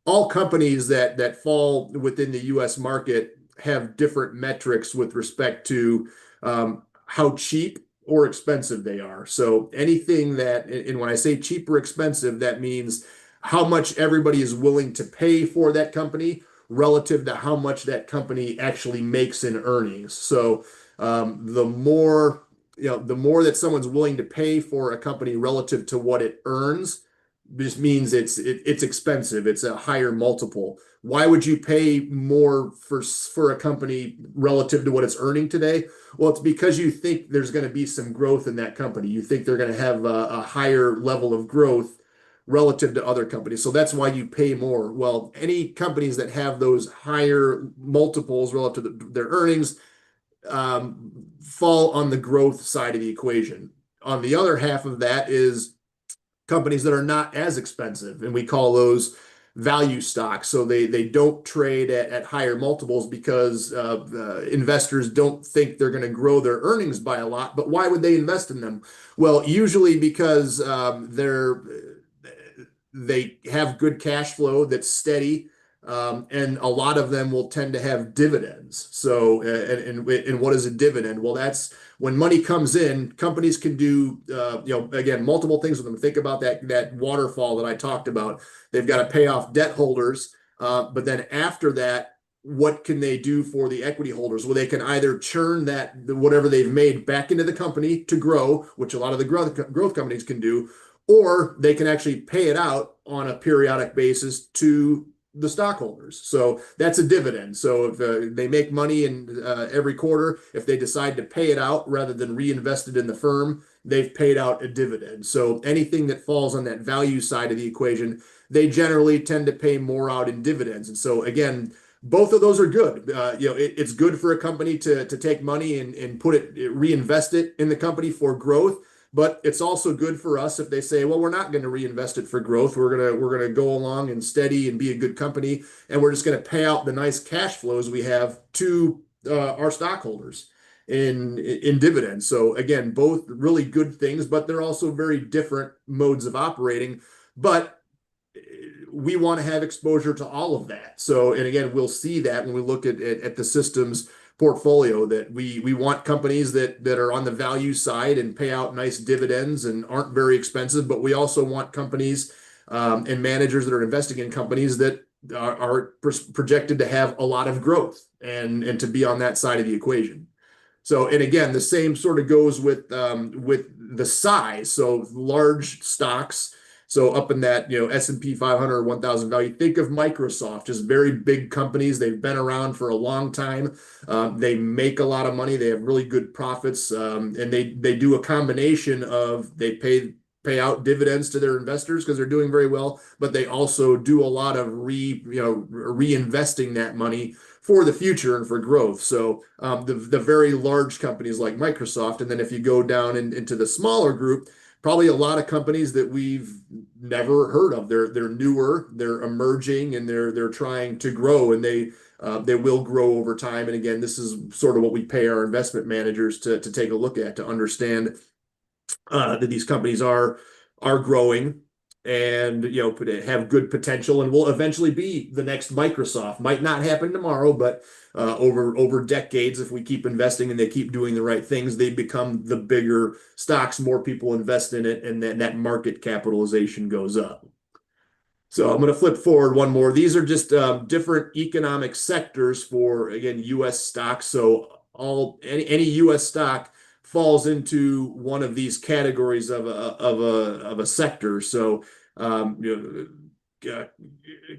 all companies that fall within the U.S. market have different metrics with respect to how cheap or expensive they are. So anything and when I say cheap or expensive, that means how much everybody is willing to pay for that company relative to how much that company actually makes in earnings. So the more that someone's willing to pay for a company relative to what it earns, just means it's expensive. It's a higher multiple. Why would you pay more for a company relative to what it's earning today? Well, it's because you think there's going to be some growth in that company. You think they're going to have a higher level of growth relative to other companies. So that's why you pay more. Well, any companies that have those higher multiples relative to their earnings fall on the growth side of the equation. On the other half of that is companies that are not as expensive, and we call those value stocks. So they don't trade at higher multiples because investors don't think they're going to grow their earnings by a lot. But why would they invest in them? Well, usually because they have good cash flow that's steady, and a lot of them will tend to have dividends. So, and what is a dividend? Well, that's when money comes in, companies can do, again, multiple things with them. Think about that waterfall that I talked about. They've got to pay off debt holders, but then after that, what can they do for the equity holders? Well, they can either churn whatever they've made back into the company to grow, which a lot of the growth companies can do, or they can actually pay it out on a periodic basis to the stockholders. So that's a dividend. So if they make money in every quarter, if they decide to pay it out rather than reinvest it in the firm, they've paid out a dividend. So anything that falls on that value side of the equation, they generally tend to pay more out in dividends. And so again, both of those are good. It's good for a company to take money and reinvest it in the company for growth. But it's also good for us if they say, well, we're not going to reinvest it for growth. We're gonna go along and steady and be a good company, and we're just going to pay out the nice cash flows we have to our stockholders in dividends. So again, both really good things, but they're also very different modes of operating. But we want to have exposure to all of that. So, and again, we'll see that when we look at the systems portfolio, that we want companies that are on the value side and pay out nice dividends and aren't very expensive, but we also want companies and managers that are investing in companies that are projected to have a lot of growth and to be on that side of the equation. So, and again, the same sort of goes with the size. So large stocks, so up in that, S&P 500 or 1000 value, think of Microsoft, just very big companies. They've been around for a long time. They make a lot of money. They have really good profits. And they do a combination of, they pay out dividends to their investors because they're doing very well, but they also do a lot of reinvesting that money for the future and for growth. So the very large companies like Microsoft, and then if you go down into the smaller group, probably a lot of companies that we've never heard of. They're newer, they're emerging, and they're trying to grow, and they will grow over time. And again, this is sort of what we pay our investment managers to take a look at, to understand that these companies are growing and have good potential and will eventually be the next Microsoft. Might not happen tomorrow, but over decades, if we keep investing and they keep doing the right things, they become the bigger stocks. More people invest in it, and then that market capitalization goes up. So I'm going to flip forward one more. These are just different economic sectors for, again, U.S. stocks. So any U.S. stock falls into one of these categories of a sector. So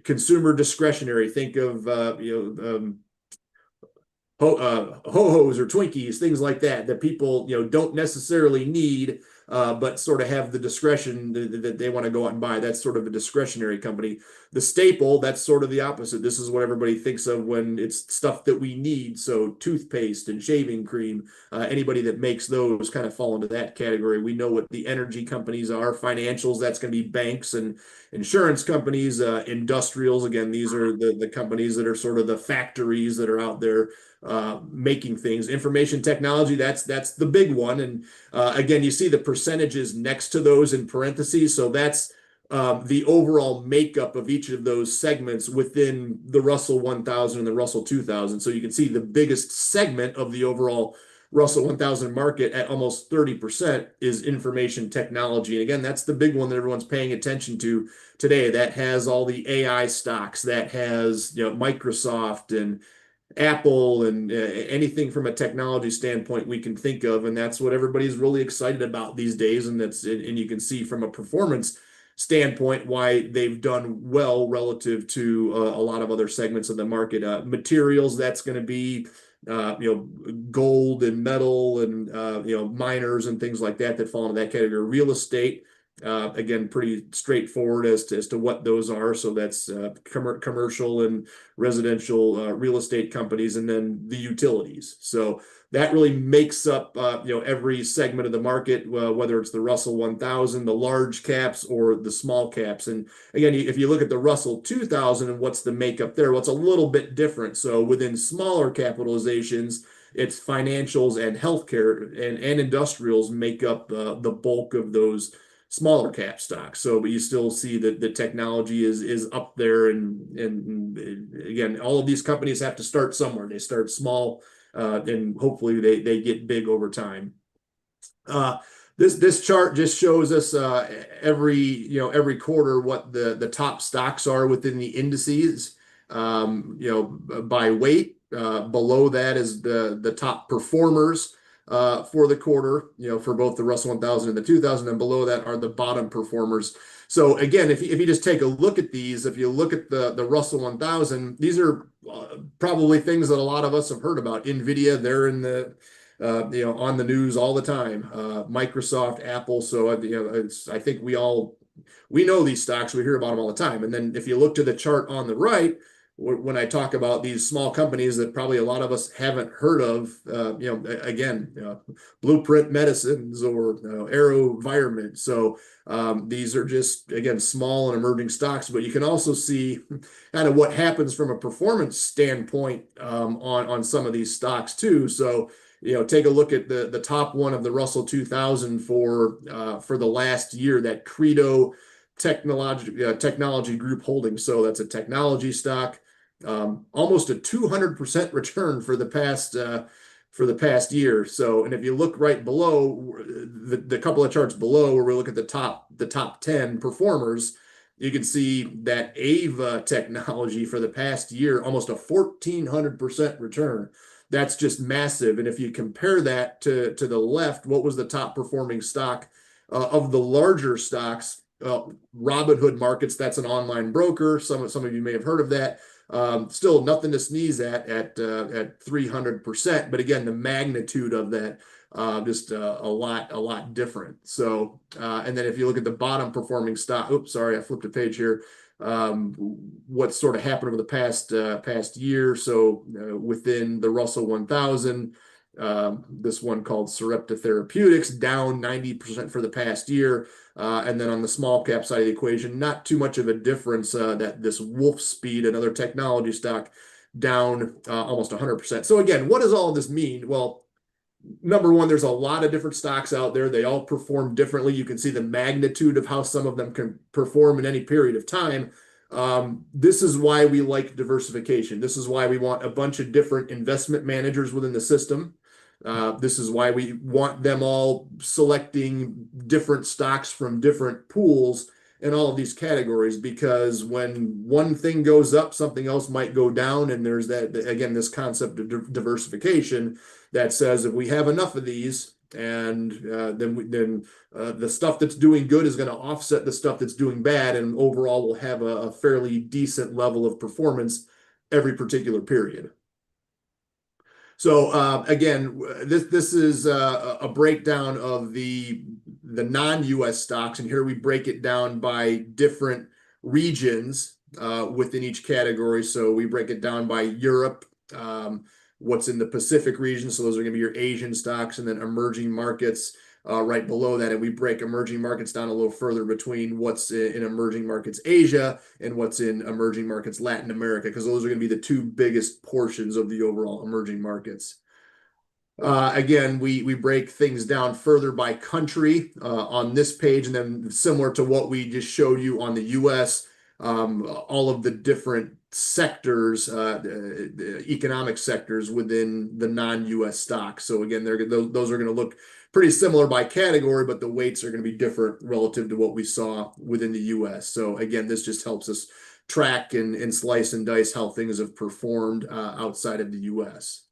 consumer discretionary, think of ho-hos or Twinkies, things like that people don't necessarily need, but sort of have the discretion that they want to go out and buy. That's sort of a discretionary company. The staple, that's sort of the opposite. This is what everybody thinks of when it's stuff that we need. So toothpaste and shaving cream, anybody that makes those kind of fall into that category. We know what the energy companies are. Financials, that's going to be banks and insurance companies. Industrials, again, these are the companies that are sort of the factories that are out there making things. Information technology, that's the big one. And again, you see the percentages next to those in parentheses. So that's the overall makeup of each of those segments within the Russell 1000 and the Russell 2000. So you can see the biggest segment of the overall Russell 1000 market at almost 30% is information technology. And again, that's the big one that everyone's paying attention to today. That has all the AI stocks, that has Microsoft and Apple and anything from a technology standpoint we can think of. And that's what everybody's really excited about these days. And you can see from a performance standpoint why they've done well relative to a lot of other segments of the market. Materials, that's going to be gold and metal and miners and things like that fall into that category. Real estate, again, pretty straightforward as to what those are. So that's commercial and residential real estate companies, and then the utilities. So that really makes up every segment of the market, whether it's the Russell 1000, the large caps, or the small caps. And again, if you look at the Russell 2000 and what's the makeup there, well, it's a little bit different. So within smaller capitalizations, it's financials and healthcare and industrials make up the bulk of those smaller cap stocks. So, but you still see that the technology is up there, and again, all of these companies have to start somewhere. They start small, and hopefully they get big over time. This chart just shows us every quarter what the top stocks are within the indices, by weight. Below that is the top performers. for the quarter, for both the Russell 1000 and the 2000, and below that are the bottom performers. So again, if you just take a look at these, if you look at the Russell 1000, these are probably things that a lot of us have heard about. NVIDIA, they're in the on the news all the time. Microsoft, Apple. So I think we know these stocks. We hear about them all the time. And then if you look to the chart on the right, when I talk about these small companies that probably a lot of us haven't heard of, Blueprint Medicines or AeroVironment. So these are just, again, small and emerging stocks, but you can also see kind of what happens from a performance standpoint on some of these stocks too. So, take a look at the top one of the Russell 2000 for the last year, that Credo Technology Group Holdings. So that's a technology stock. Almost a 200% return for the past year. So, and if you look right below the couple of charts below where we look at the top 10 performers, you can see that Ava Technology for the past year, almost a 1400% return. That's just massive. And if you compare that to the left, what was the top performing stock of the larger stocks? Robinhood Markets, that's an online broker. Some of you may have heard of that. Still nothing to sneeze at 300%. But again, the magnitude of that just a lot different. So and then if you look at the bottom performing stock, oops, sorry, I flipped a page here. What sort of happened over the past year. So within the Russell 1000, this one called Sarepta Therapeutics, down 90% for the past year. And then on the small cap side of the equation, not too much of a difference, that this Wolfspeed, another technology stock, down almost 100%. So again, what does all of this mean? Well, number one, there's a lot of different stocks out there. They all perform differently. You can see the magnitude of how some of them can perform in any period of time. This is why we like diversification. This is why we want a bunch of different investment managers within the system. This is why we want them all selecting different stocks from different pools in all of these categories, because when one thing goes up, something else might go down. And there's that, again, this concept of diversification that says if we have enough of these, and then the stuff that's doing good is going to offset the stuff that's doing bad, and overall we'll have a fairly decent level of performance every particular period. So again, this is a breakdown of the non-US stocks, and here we break it down by different regions within each category. So we break it down by Europe, what's in the Pacific region. So those are going to be your Asian stocks, and then emerging markets right below that. And we break emerging markets down a little further between what's in emerging markets Asia and what's in emerging markets Latin America, because those are going to be the two biggest portions of the overall emerging markets. Again, we break things down further by country on this page, and then similar to what we just showed you on the US, all of the different sectors, economic sectors within the non-US stocks. So again, those are going to look pretty similar by category, but the weights are going to be different relative to what we saw within the US. So again, this just helps us track and slice and dice how things have performed outside of the US.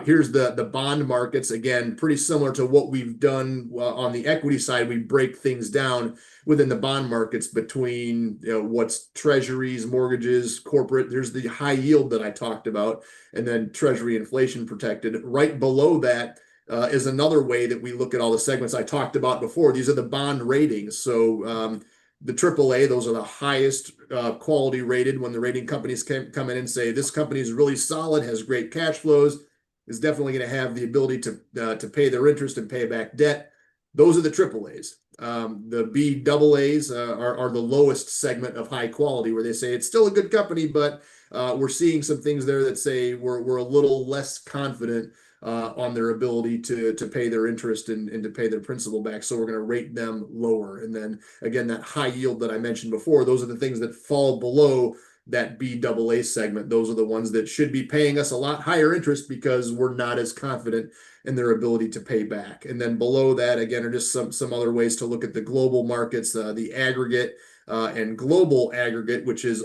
Here's the bond markets. Again, pretty similar to what we've done on the equity side. We break things down within the bond markets between what's treasuries, mortgages, corporate. There's the high yield that I talked about, and then treasury inflation protected. Right below that is another way that we look at all the segments I talked about before. These are the bond ratings. So the AAA, those are the highest quality rated. When the rating companies come in and say this company is really solid, has great cash flows, is definitely going to have the ability to pay their interest and pay back debt. Those are the AAAs. The BAAs are the lowest segment of high quality, where they say it's still a good company, but we're seeing some things there that say we're a little less confident on their ability to pay their interest and to pay their principal back. So we're going to rate them lower. And then again, that high yield that I mentioned before, those are the things that fall below that BAA segment. Those are the ones that should be paying us a lot higher interest because we're not as confident in their ability to pay back. And then below that, again, are just some other ways to look at the global markets, the aggregate and global aggregate, which is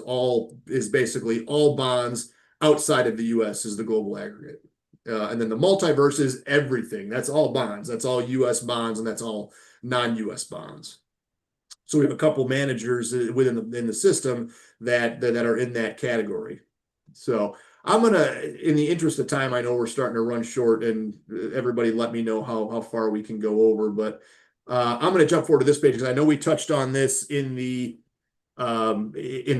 basically all bonds outside of the US is the global aggregate. And then the multiverse is everything. That's all bonds. That's all US bonds, and that's all non-US bonds. So we have a couple managers within in the system that are in that category. So I'm gonna, in the interest of time, I know we're starting to run short, and everybody let me know how far we can go over, but I'm gonna jump forward to this page because I know we touched on this in the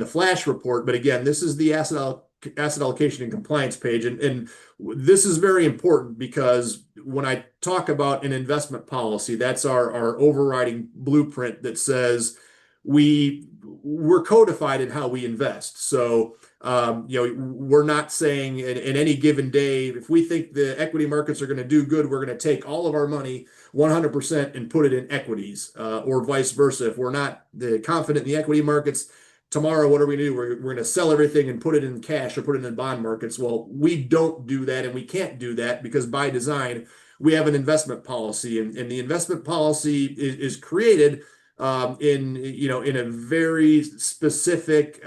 flash report, but again, this is the asset allocation and compliance page, and this is very important because when I talk about an investment policy, that's our overriding blueprint that says we're codified in how we invest. So we're not saying in any given day, if we think the equity markets are going to do good, we're going to take all of our money 100% and put it in equities, or vice versa. If we're not confident in the equity markets, tomorrow, what are we going to do? We're going to sell everything and put it in cash or put it in bond markets. Well, we don't do that, and we can't do that because by design, we have an investment policy, and the investment policy is created in a very specific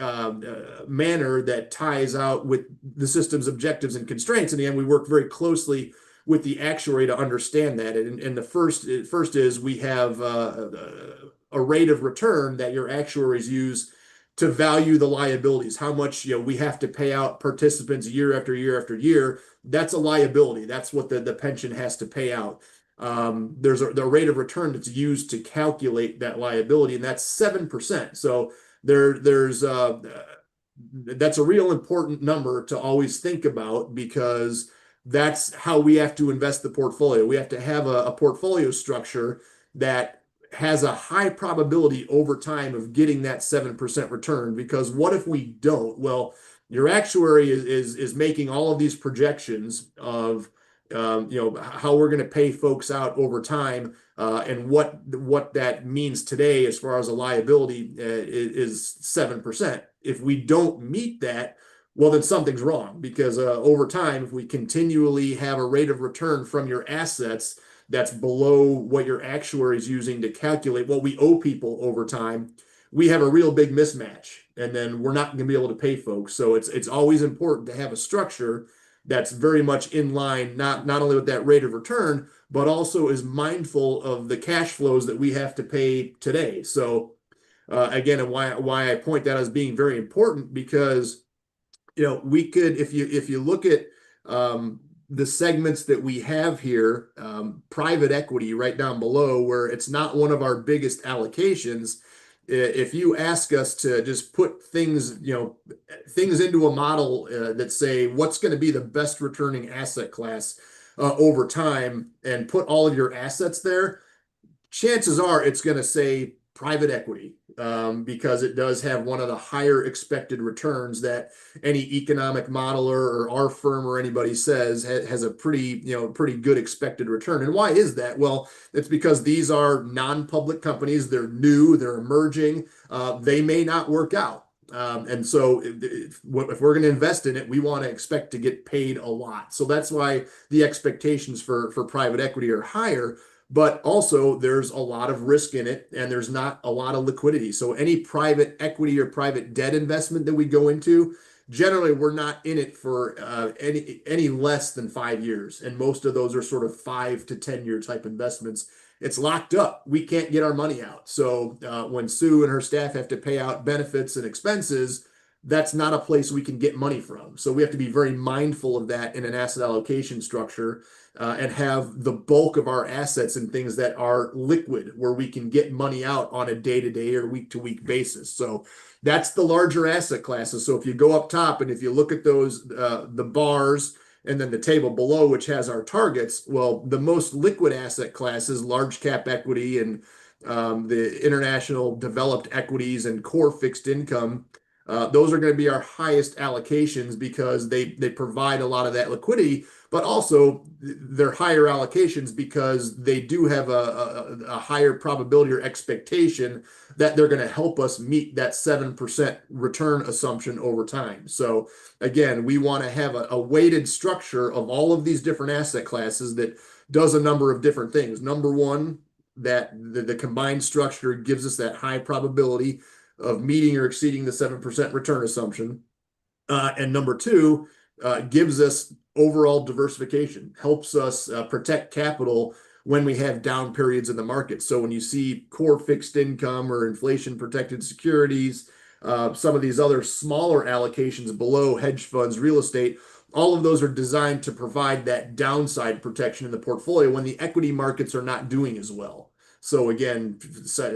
manner that ties out with the system's objectives and constraints. In the end, we work very closely with the actuary to understand that. And the first is we have a rate of return that your actuaries use to value the liabilities, how much we have to pay out participants year after year after year. That's a liability. That's what the pension has to pay out. There's the rate of return that's used to calculate that liability, and that's 7%. So that's a real important number to always think about, because that's how we have to invest the portfolio. We have to have a portfolio structure that has a high probability over time of getting that 7% return, because what if we don't? Well, your actuary is making all of these projections of how we're going to pay folks out over time, and what that means today as far as a liability is 7%. If we don't meet that, well, then something's wrong, because over time, if we continually have a rate of return from your assets that's below what your actuary is using to calculate what we owe people over time, we have a real big mismatch, and then we're not going to be able to pay folks. So it's always important to have a structure that's very much in line, not only with that rate of return, but also is mindful of the cash flows that we have to pay today. So again, and why I point that as being very important, because we could, if you look at the segments that we have here, private equity right down below, where it's not one of our biggest allocations. If you ask us to just put things into a model that say what's going to be the best returning asset class over time, and put all of your assets there, chances are it's going to say private equity, because it does have one of the higher expected returns that any economic modeler or our firm or anybody says has a pretty good expected return. And why is that? Well, it's because these are non-public companies. They're new, they're emerging, they may not work out. And so if we're going to invest in it, we want to expect to get paid a lot. So that's why the expectations for private equity are higher. But also there's a lot of risk in it, and there's not a lot of liquidity. So any private equity or private debt investment that we go into, generally we're not in it for any less than 5 years. And most of those are sort of 5 to 10 year type investments. It's locked up. We can't get our money out. So when Sue and her staff have to pay out benefits and expenses, that's not a place we can get money from. So we have to be very mindful of that in an asset allocation structure, and have the bulk of our assets in things that are liquid, where we can get money out on a day-to-day or week-to-week basis. So that's the larger asset classes. So if you go up top and if you look at those, the bars and then the table below, which has our targets, well, the most liquid asset classes, large cap equity and the international developed equities and core fixed income, those are going to be our highest allocations, because they provide a lot of that liquidity, but also they're higher allocations because they do have a higher probability or expectation that they're going to help us meet that 7% return assumption over time. So again, we want to have a weighted structure of all of these different asset classes that does a number of different things. Number one, that the combined structure gives us that high probability of meeting or exceeding the 7% return assumption. And number two, gives us overall diversification, helps us protect capital when we have down periods in the market. So when you see core fixed income or inflation protected securities, some of these other smaller allocations below hedge funds, real estate, all of those are designed to provide that downside protection in the portfolio when the equity markets are not doing as well. So again,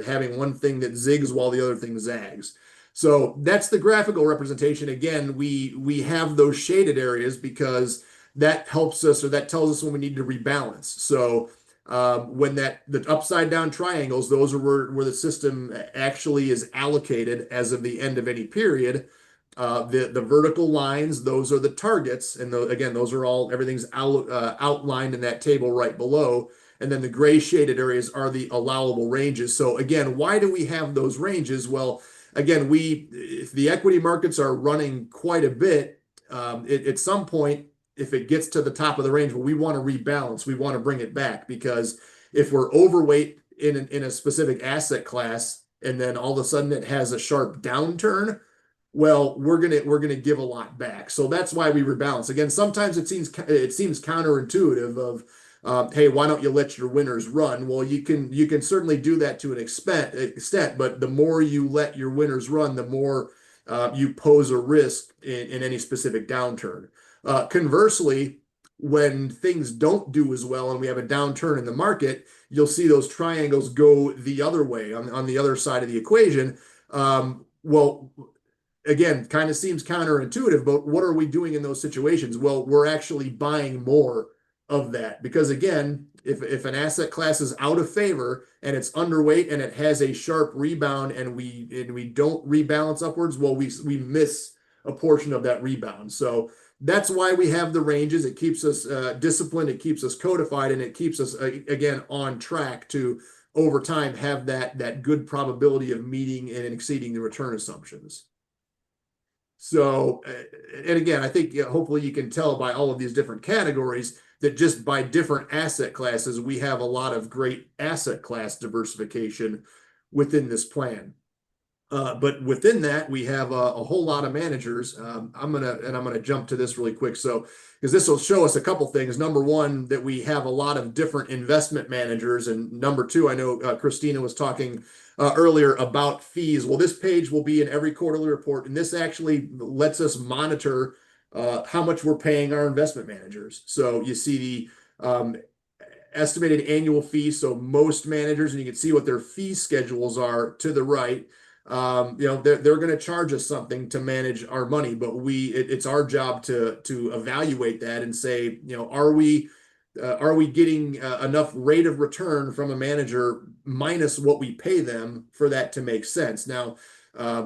having one thing that zigs while the other thing zags. So that's the graphical representation. Again, we have those shaded areas because that helps us, or that tells us when we need to rebalance. So when the upside down triangles, those are where the system actually is allocated as of the end of any period. The vertical lines, those are the targets, and again, those are all, everything's outlined in that table right below. And then the gray shaded areas are the allowable ranges. So again, why do we have those ranges? Well, again, if the equity markets are running quite a bit, at some point, if it gets to the top of the range, well, we want to rebalance, we want to bring it back, because if we're overweight in a specific asset class, and then all of a sudden it has a sharp downturn, well, we're gonna give a lot back. So that's why we rebalance. Again, sometimes it seems counterintuitive of, hey, why don't you let your winners run? Well, you can certainly do that to an extent, but the more you let your winners run, the more you pose a risk in any specific downturn. Conversely, when things don't do as well and we have a downturn in the market, you'll see those triangles go the other way on the other side of the equation. Well, again, kind of seems counterintuitive, but what are we doing in those situations? Well, we're actually buying more of that, because again, if an asset class is out of favor and it's underweight and it has a sharp rebound and we don't rebalance upwards, well, we miss a portion of that rebound. So that's why we have the ranges. It keeps us disciplined, it keeps us codified, and it keeps us again on track to over time have that good probability of meeting and exceeding the return assumptions. So, and again, I think hopefully you can tell by all of these different categories that just by different asset classes, we have a lot of great asset class diversification within this plan. But within that, we have a whole lot of managers. I'm gonna jump to this really quick. So, because this will show us a couple things. Number one, that we have a lot of different investment managers. And number two, I know Christina was talking earlier about fees. Well, this page will be in every quarterly report, and this actually lets us monitor how much we're paying our investment managers. So you see the estimated annual fee. So most managers, and you can see what their fee schedules are to the right. They're going to charge us something to manage our money, but it's our job to evaluate that and say, are we getting enough rate of return from a manager minus what we pay them for that to make sense? Now,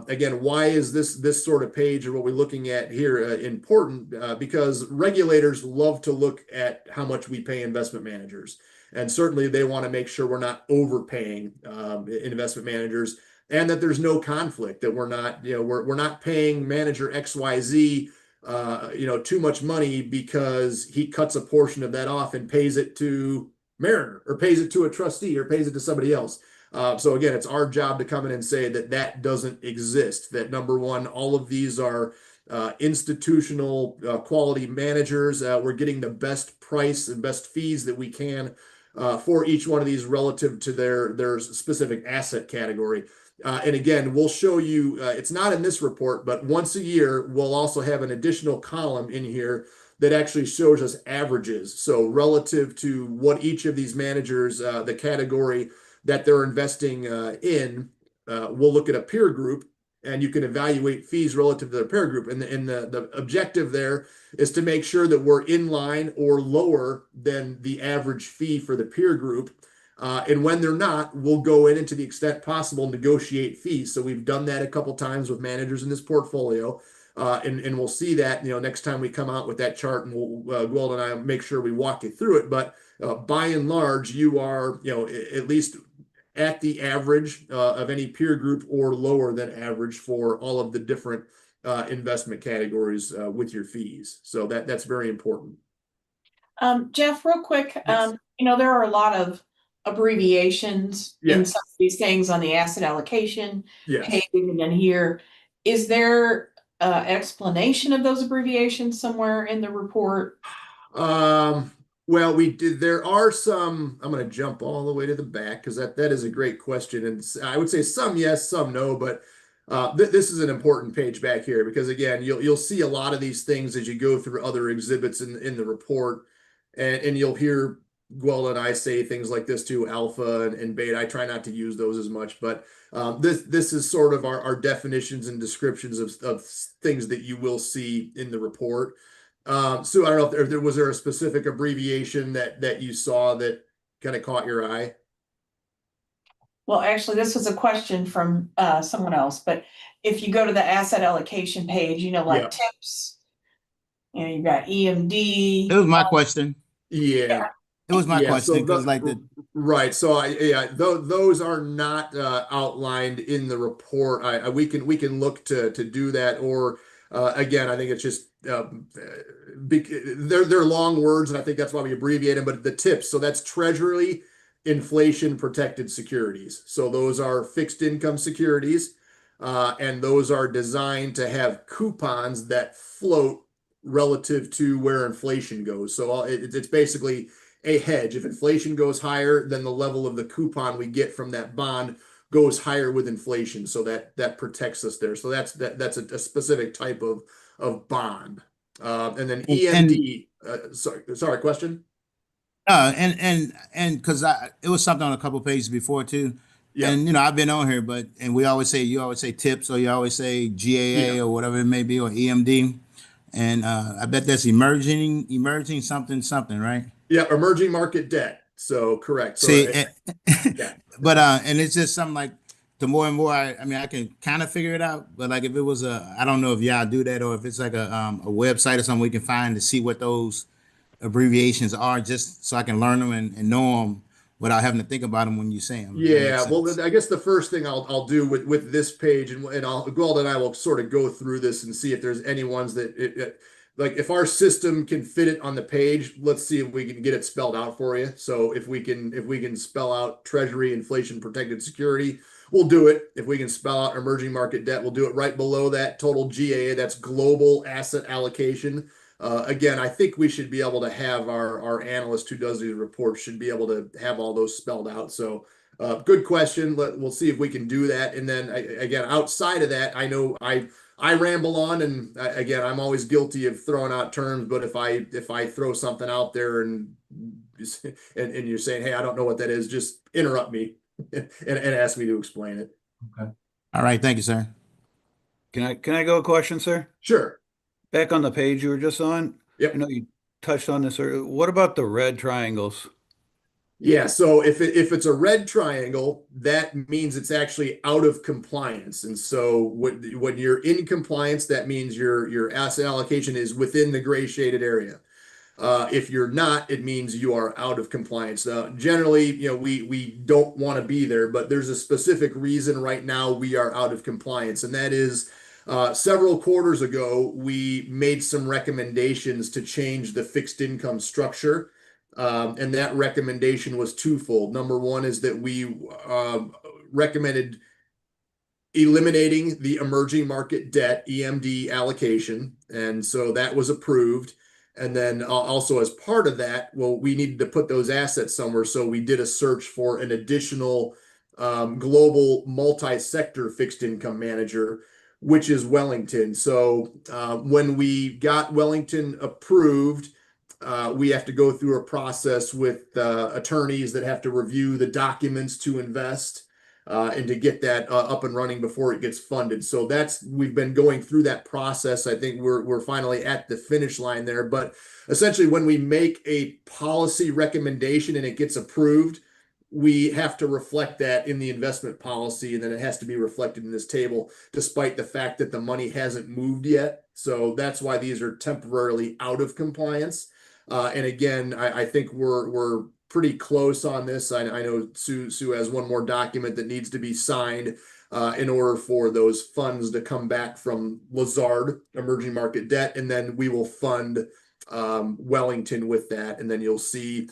again, why is this sort of page or what we're looking at here important? Because regulators love to look at how much we pay investment managers, and certainly they want to make sure we're not overpaying investment managers, and that there's no conflict, that we're not paying manager XYZ too much money because he cuts a portion of that off and pays it to Mariner, or pays it to a trustee, or pays it to somebody else. So again, it's our job to come in and say that doesn't exist. That number one, all of these are institutional quality managers. We're getting the best price and best fees that we can for each one of these relative to their specific asset category. And again, we'll show you, it's not in this report, but once a year, we'll also have an additional column in here that actually shows us averages. So relative to what each of these managers, the category that they're investing in, we'll look at a peer group, and you can evaluate fees relative to the peer group. And the objective there is to make sure that we're in line or lower than the average fee for the peer group. And when they're not, we'll go in and to the extent possible negotiate fees. So we've done that a couple times with managers in this portfolio. And we'll see that, next time we come out with that chart, and Gweld and I make sure we walk you through it. But by and large, you are, at least at the average of any peer group or lower than average for all of the different investment categories with your fees. So that's very important. Jeff, real quick, Yes. There are a lot of abbreviations in Yes. some of these things on the asset allocation Yes. page and then here. Is there explanation of those abbreviations somewhere in the report? Well, we did, there are some, I'm going to jump all the way to the back because that is a great question. And I would say some yes, some no, but this is an important page back here because again, you'll see a lot of these things as you go through other exhibits in the report, and you'll hear Gwelda and I say things like this too, alpha and beta. I try not to use those as much, but this is sort of our definitions and descriptions of things that you will see in the report. Sue, I don't know if there was a specific abbreviation that you saw that kind of caught your eye? Well, actually, this was a question from someone else, but if you go to the asset allocation page, you know, like Yeah. tips, you know, you've got EMD. It was my question. Yeah. It was my Yeah, question so because like the right. So those are not outlined in the report. We can look to do that, or again, I think it's just they're long words, and I think that's why we abbreviate them. But the tips, so that's Treasury inflation protected securities. So those are fixed income securities, and those are designed to have coupons that float relative to where inflation goes. So it's basically a hedge. If inflation goes higher, then the level of the coupon we get from that bond goes higher with inflation. So that protects us there. So that's a specific type of bond. And then EMD. Sorry, question. And because it was something on a couple pages before too. Yeah. And you know, I've been on here, but you always say tips, or you always say GAA or whatever it may be, or EMD. And I bet that's emerging something, right? Yeah, emerging market debt. So correct. So, see, yeah. But and it's just something like the more and more I mean I can kind of figure it out, but like if it was I don't know if y'all do that, or if it's like a website or something we can find to see what those abbreviations are, just so I can learn them and know them without having to think about them when you say them. Yeah, well, then I guess the first thing I'll do with this page, and Gwelda and I will sort of go through this and see if there's any ones that like if our system can fit it on the page. Let's see if we can get it spelled out for you. So if we can spell out Treasury inflation protected security, we'll do it. If we can spell out emerging market debt, we'll do it. Right below that, total GAA, that's global asset allocation. Again, I think we should be able to have our analyst who does these reports should be able to have all those spelled out. So good question. We'll see if we can do that. And then again, outside of that, I know I ramble on, and again, I'm always guilty of throwing out terms, but if I throw something out there and you're saying, hey, I don't know what that is, just interrupt me and ask me to explain it. Okay. All right. Thank you, sir. Can I go a question, sir? Sure. Back on the page you were just on. Yep. I know you touched on this earlier. What about the red triangles? Yeah, so if it's a red triangle, that means it's actually out of compliance. And so when you're in compliance, that means your asset allocation is within the gray shaded area. If you're not, it means you are out of compliance. Generally, you know, we don't want to be there, but there's a specific reason right now we are out of compliance, and that is several quarters ago, we made some recommendations to change the fixed income structure. And that recommendation was twofold. Number one is that we recommended eliminating the emerging market debt EMD allocation. And so that was approved. And then also as part of that, well, we needed to put those assets somewhere. So we did a search for an additional global multi-sector fixed income manager, which is Wellington. So when we got Wellington approved, we have to go through a process with attorneys that have to review the documents to invest and to get that up and running before it gets funded. So we've been going through that process. I think we're finally at the finish line there. But essentially, when we make a policy recommendation and it gets approved, we have to reflect that in the investment policy, and then it has to be reflected in this table, despite the fact that the money hasn't moved yet. So that's why these are temporarily out of compliance. And again, I think we're pretty close on this. I know Sue has one more document that needs to be signed in order for those funds to come back from Lazard emerging market debt, and then we will fund Wellington with that. And then you'll see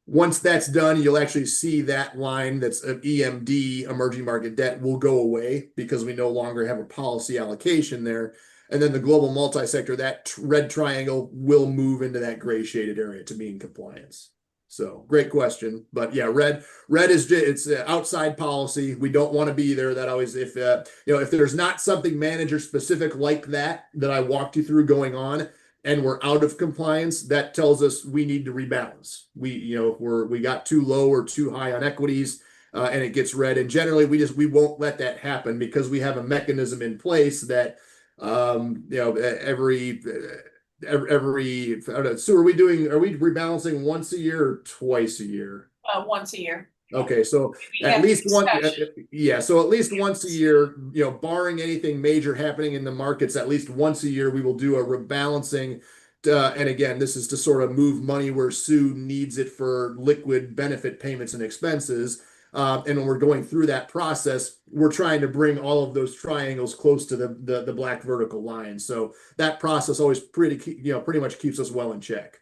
Once that's done, you'll actually see that line that's of EMD, emerging market debt, will go away because we no longer have a policy allocation there. And then the global multi-sector, that red triangle will move into that gray shaded area to be in compliance. So great question, but yeah, red is it's outside policy. We don't want to be there. That always, if if there's not something manager specific like that I walked you through going on, and we're out of compliance, that tells us we need to rebalance. We got too low or too high on equities, and it gets red. And generally, we won't let that happen because we have a mechanism in place that every so are we rebalancing once a year or twice a year? Once a year. Okay, so at least once a year, barring anything major happening in the markets, at least once a year we will do a rebalancing. And again, this is to sort of move money where Sue needs it for liquid benefit payments and expenses. And when we're going through that process, we're trying to bring all of those triangles close to the black vertical line. So that process always pretty much keeps us well in check.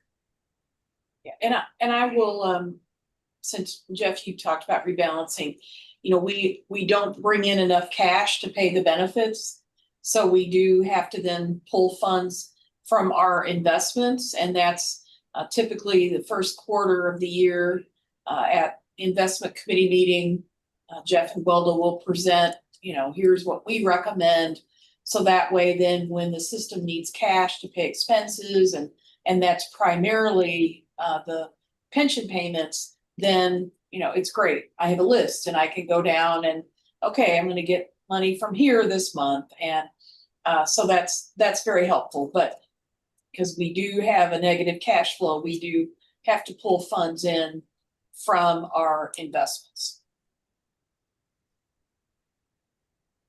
Yeah, and I will, since Jeff, you talked about rebalancing, we don't bring in enough cash to pay the benefits. So we do have to then pull funds from our investments. And that's typically the first quarter of the year at investment committee meeting. Jeff and Welda will present, here's what we recommend. So that way, then when the system needs cash to pay expenses, and that's primarily the pension payments, then, it's great. I have a list and I can go down and, okay, I'm going to get money from here this month. And so that's very helpful. But because we do have a negative cash flow, we do have to pull funds in from our investments.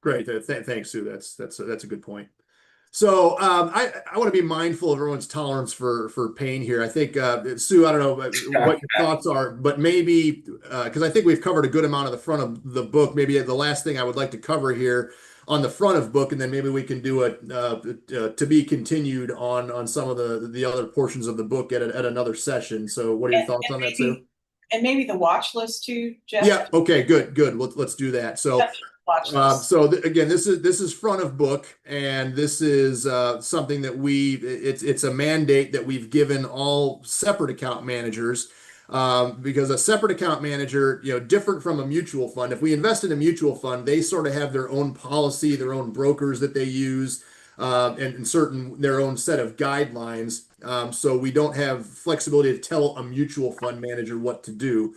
Great, thanks, Sue. That's a good point. So I want to be mindful of everyone's tolerance for pain here. I think Sue, I don't know what your thoughts are, but maybe because I think we've covered a good amount of the front of the book. Maybe the last thing I would like to cover here on the front of book, and then maybe we can do it to be continued on some of the other portions of the book at another session. So what are your thoughts on that, Sue? And maybe the watch list too, Jeff? Yeah, okay, good. Let's do that. So again, this is front of book, and this is something that it's a mandate that we've given all separate account managers, because a separate account manager, different from a mutual fund. If we invest in a mutual fund, they sort of have their own policy, their own brokers that they use, and their own set of guidelines. So we don't have flexibility to tell a mutual fund manager what to do.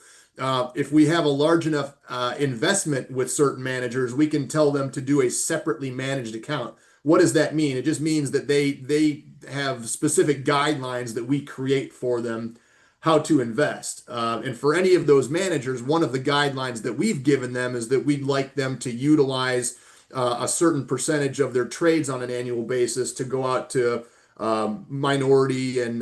If we have a large enough investment with certain managers, we can tell them to do a separately managed account. What does that mean? It just means that they have specific guidelines that we create for them how to invest. And for any of those managers, one of the guidelines that we've given them is that we'd like them to utilize a certain percentage of their trades on an annual basis to go out to minority and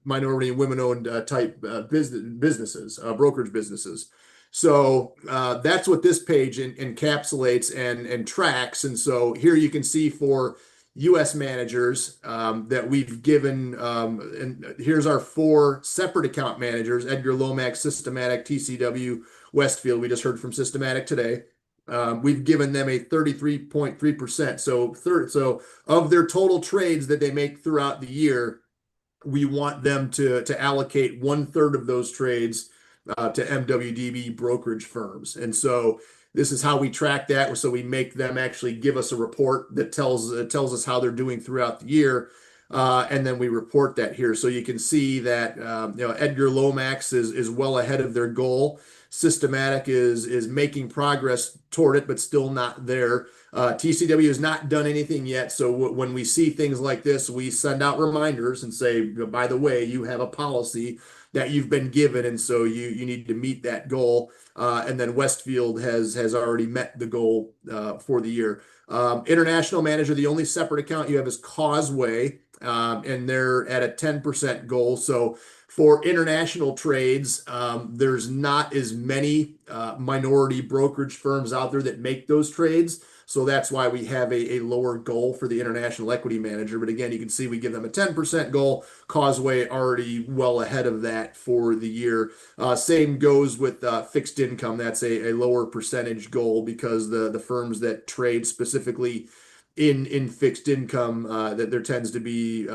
women-owned type businesses, brokerage businesses. So that's what this page encapsulates and tracks. And so here you can see for U.S. managers that we've given, and here's our 4 separate account managers: Edgar Lomax, Systematic, TCW, Westfield. We just heard from Systematic today. We've given them a 33.3%. So of their total trades that they make throughout the year, we want them to allocate 1/3 of those trades to MWDB brokerage firms. And so this is how we track that. So we make them actually give us a report that tells us how they're doing throughout the year. And then we report that here. So you can see that Edgar Lomax is well ahead of their goal. Systematic is making progress toward it, but still not there. TCW has not done anything yet. So when we see things like this, we send out reminders and say, by the way, you have a policy that you've been given, and so you need to meet that goal. And then Westfield has already met the goal for the year. International manager, the only separate account you have is Causeway, and they're at a 10% goal. So for international trades, there's not as many minority brokerage firms out there that make those trades. So that's why we have a lower goal for the international equity manager. But again, you can see we give them a 10% goal. Causeway already well ahead of that for the year. Same goes with fixed income. That's a lower percentage goal because the firms that trade specifically in fixed income, that there tends to be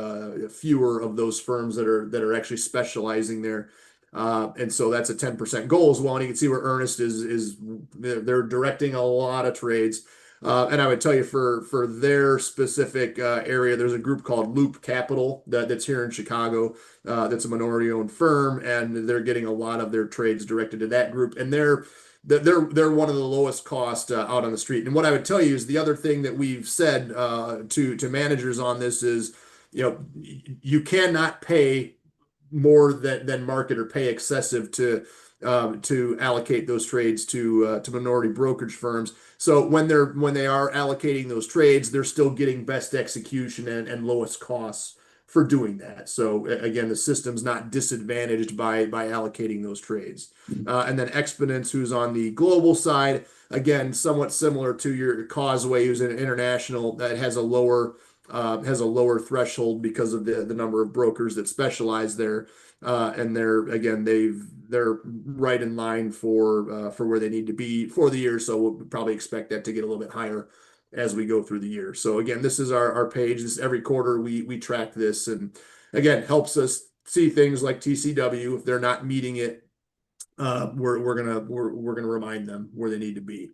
fewer of those firms that are actually specializing there. And so that's a 10% goal as well. And you can see where Earnest is they're directing a lot of trades. And I would tell you for their specific area, there's a group called Loop Capital that's here in Chicago. That's a minority-owned firm, and they're getting a lot of their trades directed to that group. And they're one of the lowest cost out on the street. And what I would tell you is the other thing that we've said to managers on this is, you cannot pay more than market or pay excessive to allocate those trades to minority brokerage firms. So when they are allocating those trades, they're still getting best execution and lowest costs for doing that. So again, the system's not disadvantaged by allocating those trades. And then Exponence, who's on the global side, again, somewhat similar to your Causeway, who's an international, that has a lower threshold because of the number of brokers that specialize there. And they're right in line for where they need to be for the year. So we'll probably expect that to get a little bit higher as we go through the year. So again, this is our page. This every quarter we track this, and again, helps us see things like TCW. If they're not meeting it, we're gonna remind them where they need to be.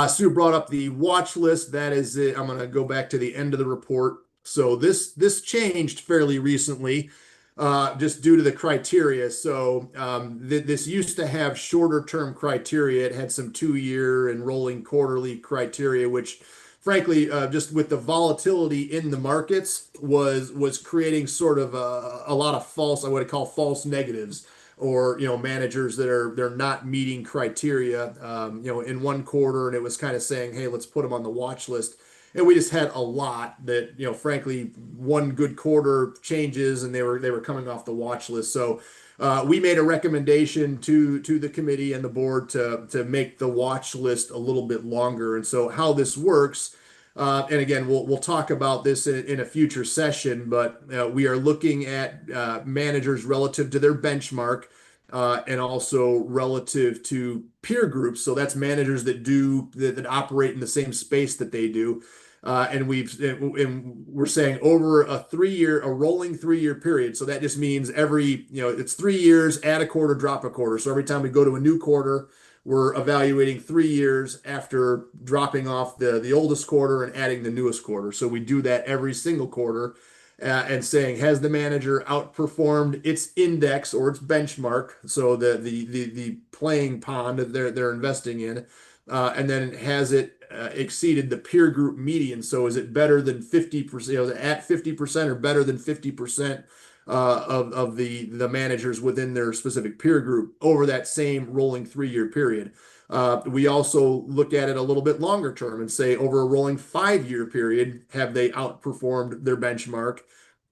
Sue brought up the watch list. That is it. I'm gonna go back to the end of the report. So this changed fairly recently, just due to the criteria. So this used to have shorter term criteria. It had some 2-year and rolling quarterly criteria, which frankly, just with the volatility in the markets was creating sort of a lot of false, I would call false negatives, or managers that they're not meeting criteria in one quarter, and it was kind of saying, hey, let's put them on the watch list. And we just had a lot that, frankly, one good quarter changes and they were coming off the watch list. So we made a recommendation to the committee and the board to make the watch list a little bit longer. And so how this works, and again, we'll talk about this in a future session, but we are looking at managers relative to their benchmark, and also relative to peer groups. So that's managers that operate in the same space that they do. And we're saying over a rolling 3-year period. So that just means it's 3 years, add a quarter, drop a quarter. So every time we go to a new quarter, we're evaluating 3 years after dropping off the oldest quarter and adding the newest quarter. So we do that every single quarter, and saying, has the manager outperformed its index or its benchmark? So the playing pond that they're investing in, and then has it exceeded the peer group median? So is it better than 50%, at 50% or better than 50% of the managers within their specific peer group over that same rolling 3-year period? We also look at it a little bit longer term and say, over a rolling 5-year period, have they outperformed their benchmark,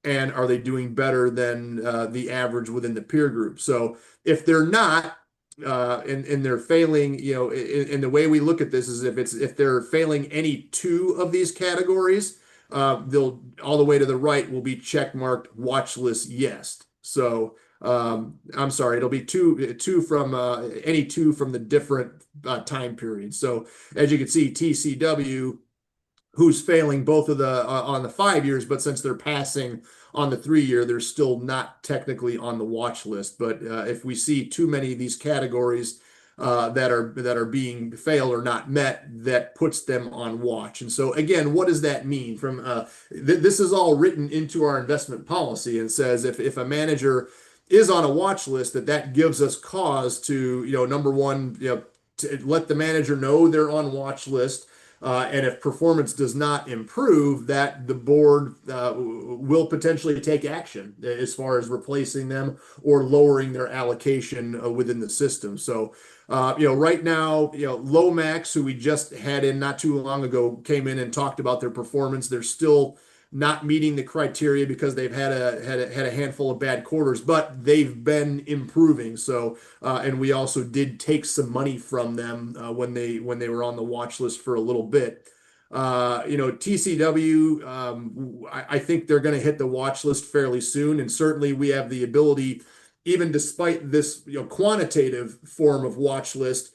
and are they doing better than the average within the peer group? So if they're not, and they're failing, in the way we look at this is if they're failing any 2 of these categories, they'll all the way to the right will be check marked watch list yes. So I'm sorry, it'll be two from any 2 from the different time periods. So as you can see, TCW, who's failing both of the on the 5 years, but since they're passing on the 3-year, they're still not technically on the watch list. But if we see too many of these categories that are being failed or not met, that puts them on watch. And so again, what does that mean? From this is all written into our investment policy, and says if a manager is on a watch list, that gives us cause to number one, to let the manager know they're on watch list. And if performance does not improve, that the board will potentially take action as far as replacing them or lowering their allocation within the system. So, right now, Lomax, who we just had in not too long ago, came in and talked about their performance. They're still not meeting the criteria because they've had a handful of bad quarters, but they've been improving. So, and we also did take some money from them when they were on the watch list for a little bit. TCW, I think they're going to hit the watch list fairly soon, and certainly we have the ability, even despite this quantitative form of watch list,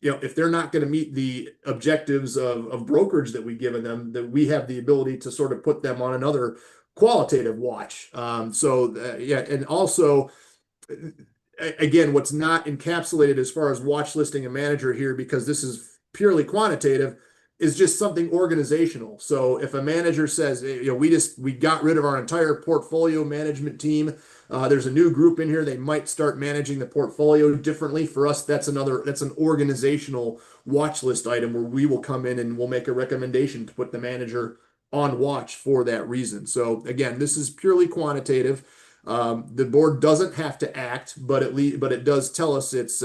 if they're not going to meet the objectives of brokerage that we've given them, that we have the ability to sort of put them on another qualitative watch. And also, again, what's not encapsulated as far as watch listing a manager here, because this is purely quantitative, is just something organizational. So if a manager says, we got rid of our entire portfolio management team, there's a new group in here, they might start managing the portfolio differently. For us, that's an organizational watch list item where we will come in and we'll make a recommendation to put the manager on watch for that reason. So again, this is purely quantitative. The board doesn't have to act, but it does tell us this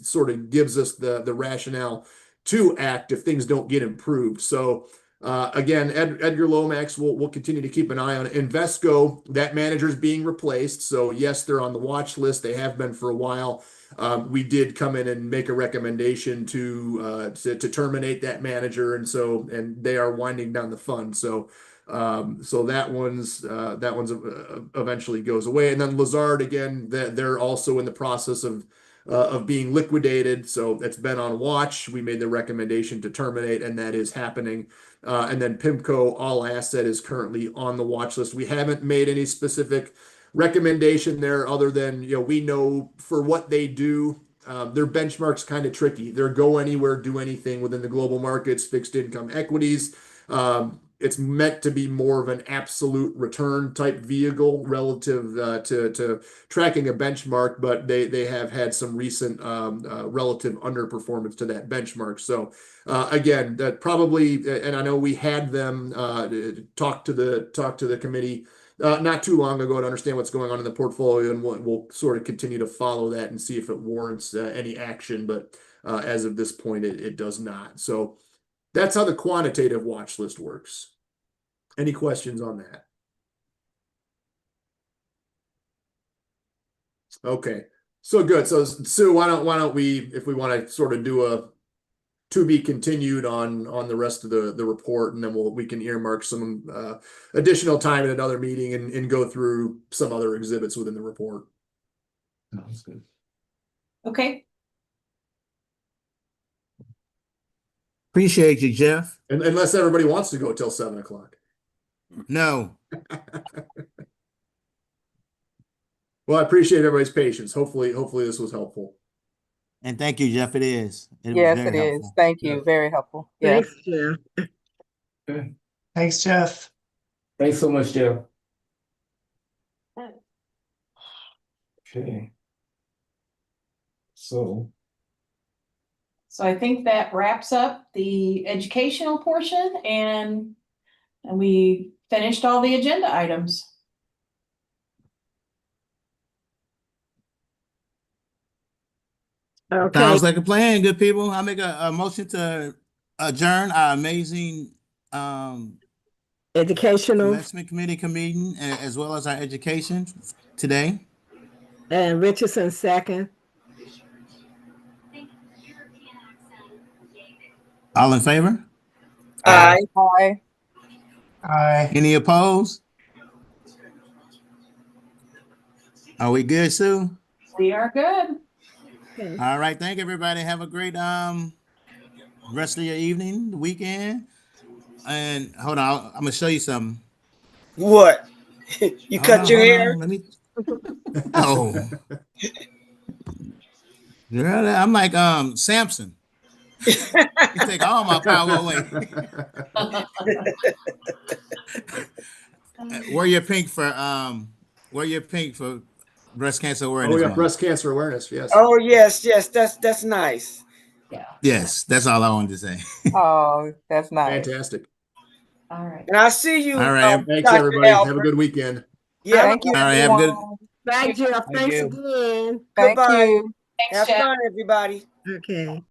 sort of gives us the rationale to act if things don't get improved. So again, Edgar Lomax, we'll continue to keep an eye on it. Invesco, that manager is being replaced. So yes, they're on the watch list. They have been for a while. We did come in and make a recommendation to terminate that manager, and they are winding down the fund. So that one's eventually goes away. And then Lazard, again, they're also in the process of being liquidated. So it's been on watch. We made the recommendation to terminate, and that is happening. And then PIMCO All Asset is currently on the watch list. We haven't made any specific recommendation there other than, we know for what they do, their benchmark's kind of tricky. They're go anywhere, do anything within the global markets, fixed income equities. It's meant to be more of an absolute return type vehicle relative to tracking a benchmark, but they have had some recent relative underperformance to that benchmark. So again, that probably, and I know we had them talk to the committee not too long ago to understand what's going on in the portfolio, and we'll sort of continue to follow that and see if it warrants any action. But as of this point, it does not. So that's how the quantitative watch list works. Any questions on that? Okay, so good. So Sue, why don't we, if we want to sort of do a to be continued on the rest of the report, and then we can earmark some additional time in another meeting and go through some other exhibits within the report. Sounds good. Okay. Appreciate you, Jeff. And unless everybody wants to go till 7 o'clock. No. Well, I appreciate everybody's patience. Hopefully this was helpful. And thank you, Jeff. It is. Yes, it is. Thank you. Very helpful. Yes. Thanks, Jeff. Okay. Thanks, Jeff. Thanks so much, Jeff. Okay. So I think that wraps up the educational portion, and we finished all the agenda items. Okay. Sounds like a plan, good people. I make a motion to adjourn our amazing Educational investment committee meeting, as well as our education today. and Richardson second. All in favor? Aye. Aye. Aye. Any opposed? Are we good, Sue? We are good. All right. Thank everybody. Have a great rest of your evening, the weekend. And hold on, I'm gonna show you something. What? You cut your hair? Let me. Oh, girl, I'm like Samson. You take all my power away. Wear your pink for breast cancer awareness. Oh, we got month. breast cancer awareness. Yes. Oh yes, that's nice. Yes, that's all I wanted to say. Oh, that's nice. Fantastic. All right. And I'll see you. All right. Thanks, Dr. everybody. Have a Albert. good weekend. Yeah. Thank you. All right, have a good. everyone. Bye, Jeff. Thank Thanks you. again. Thank Goodbye. you. Thanks, Have Jeff. fun, everybody. Okay.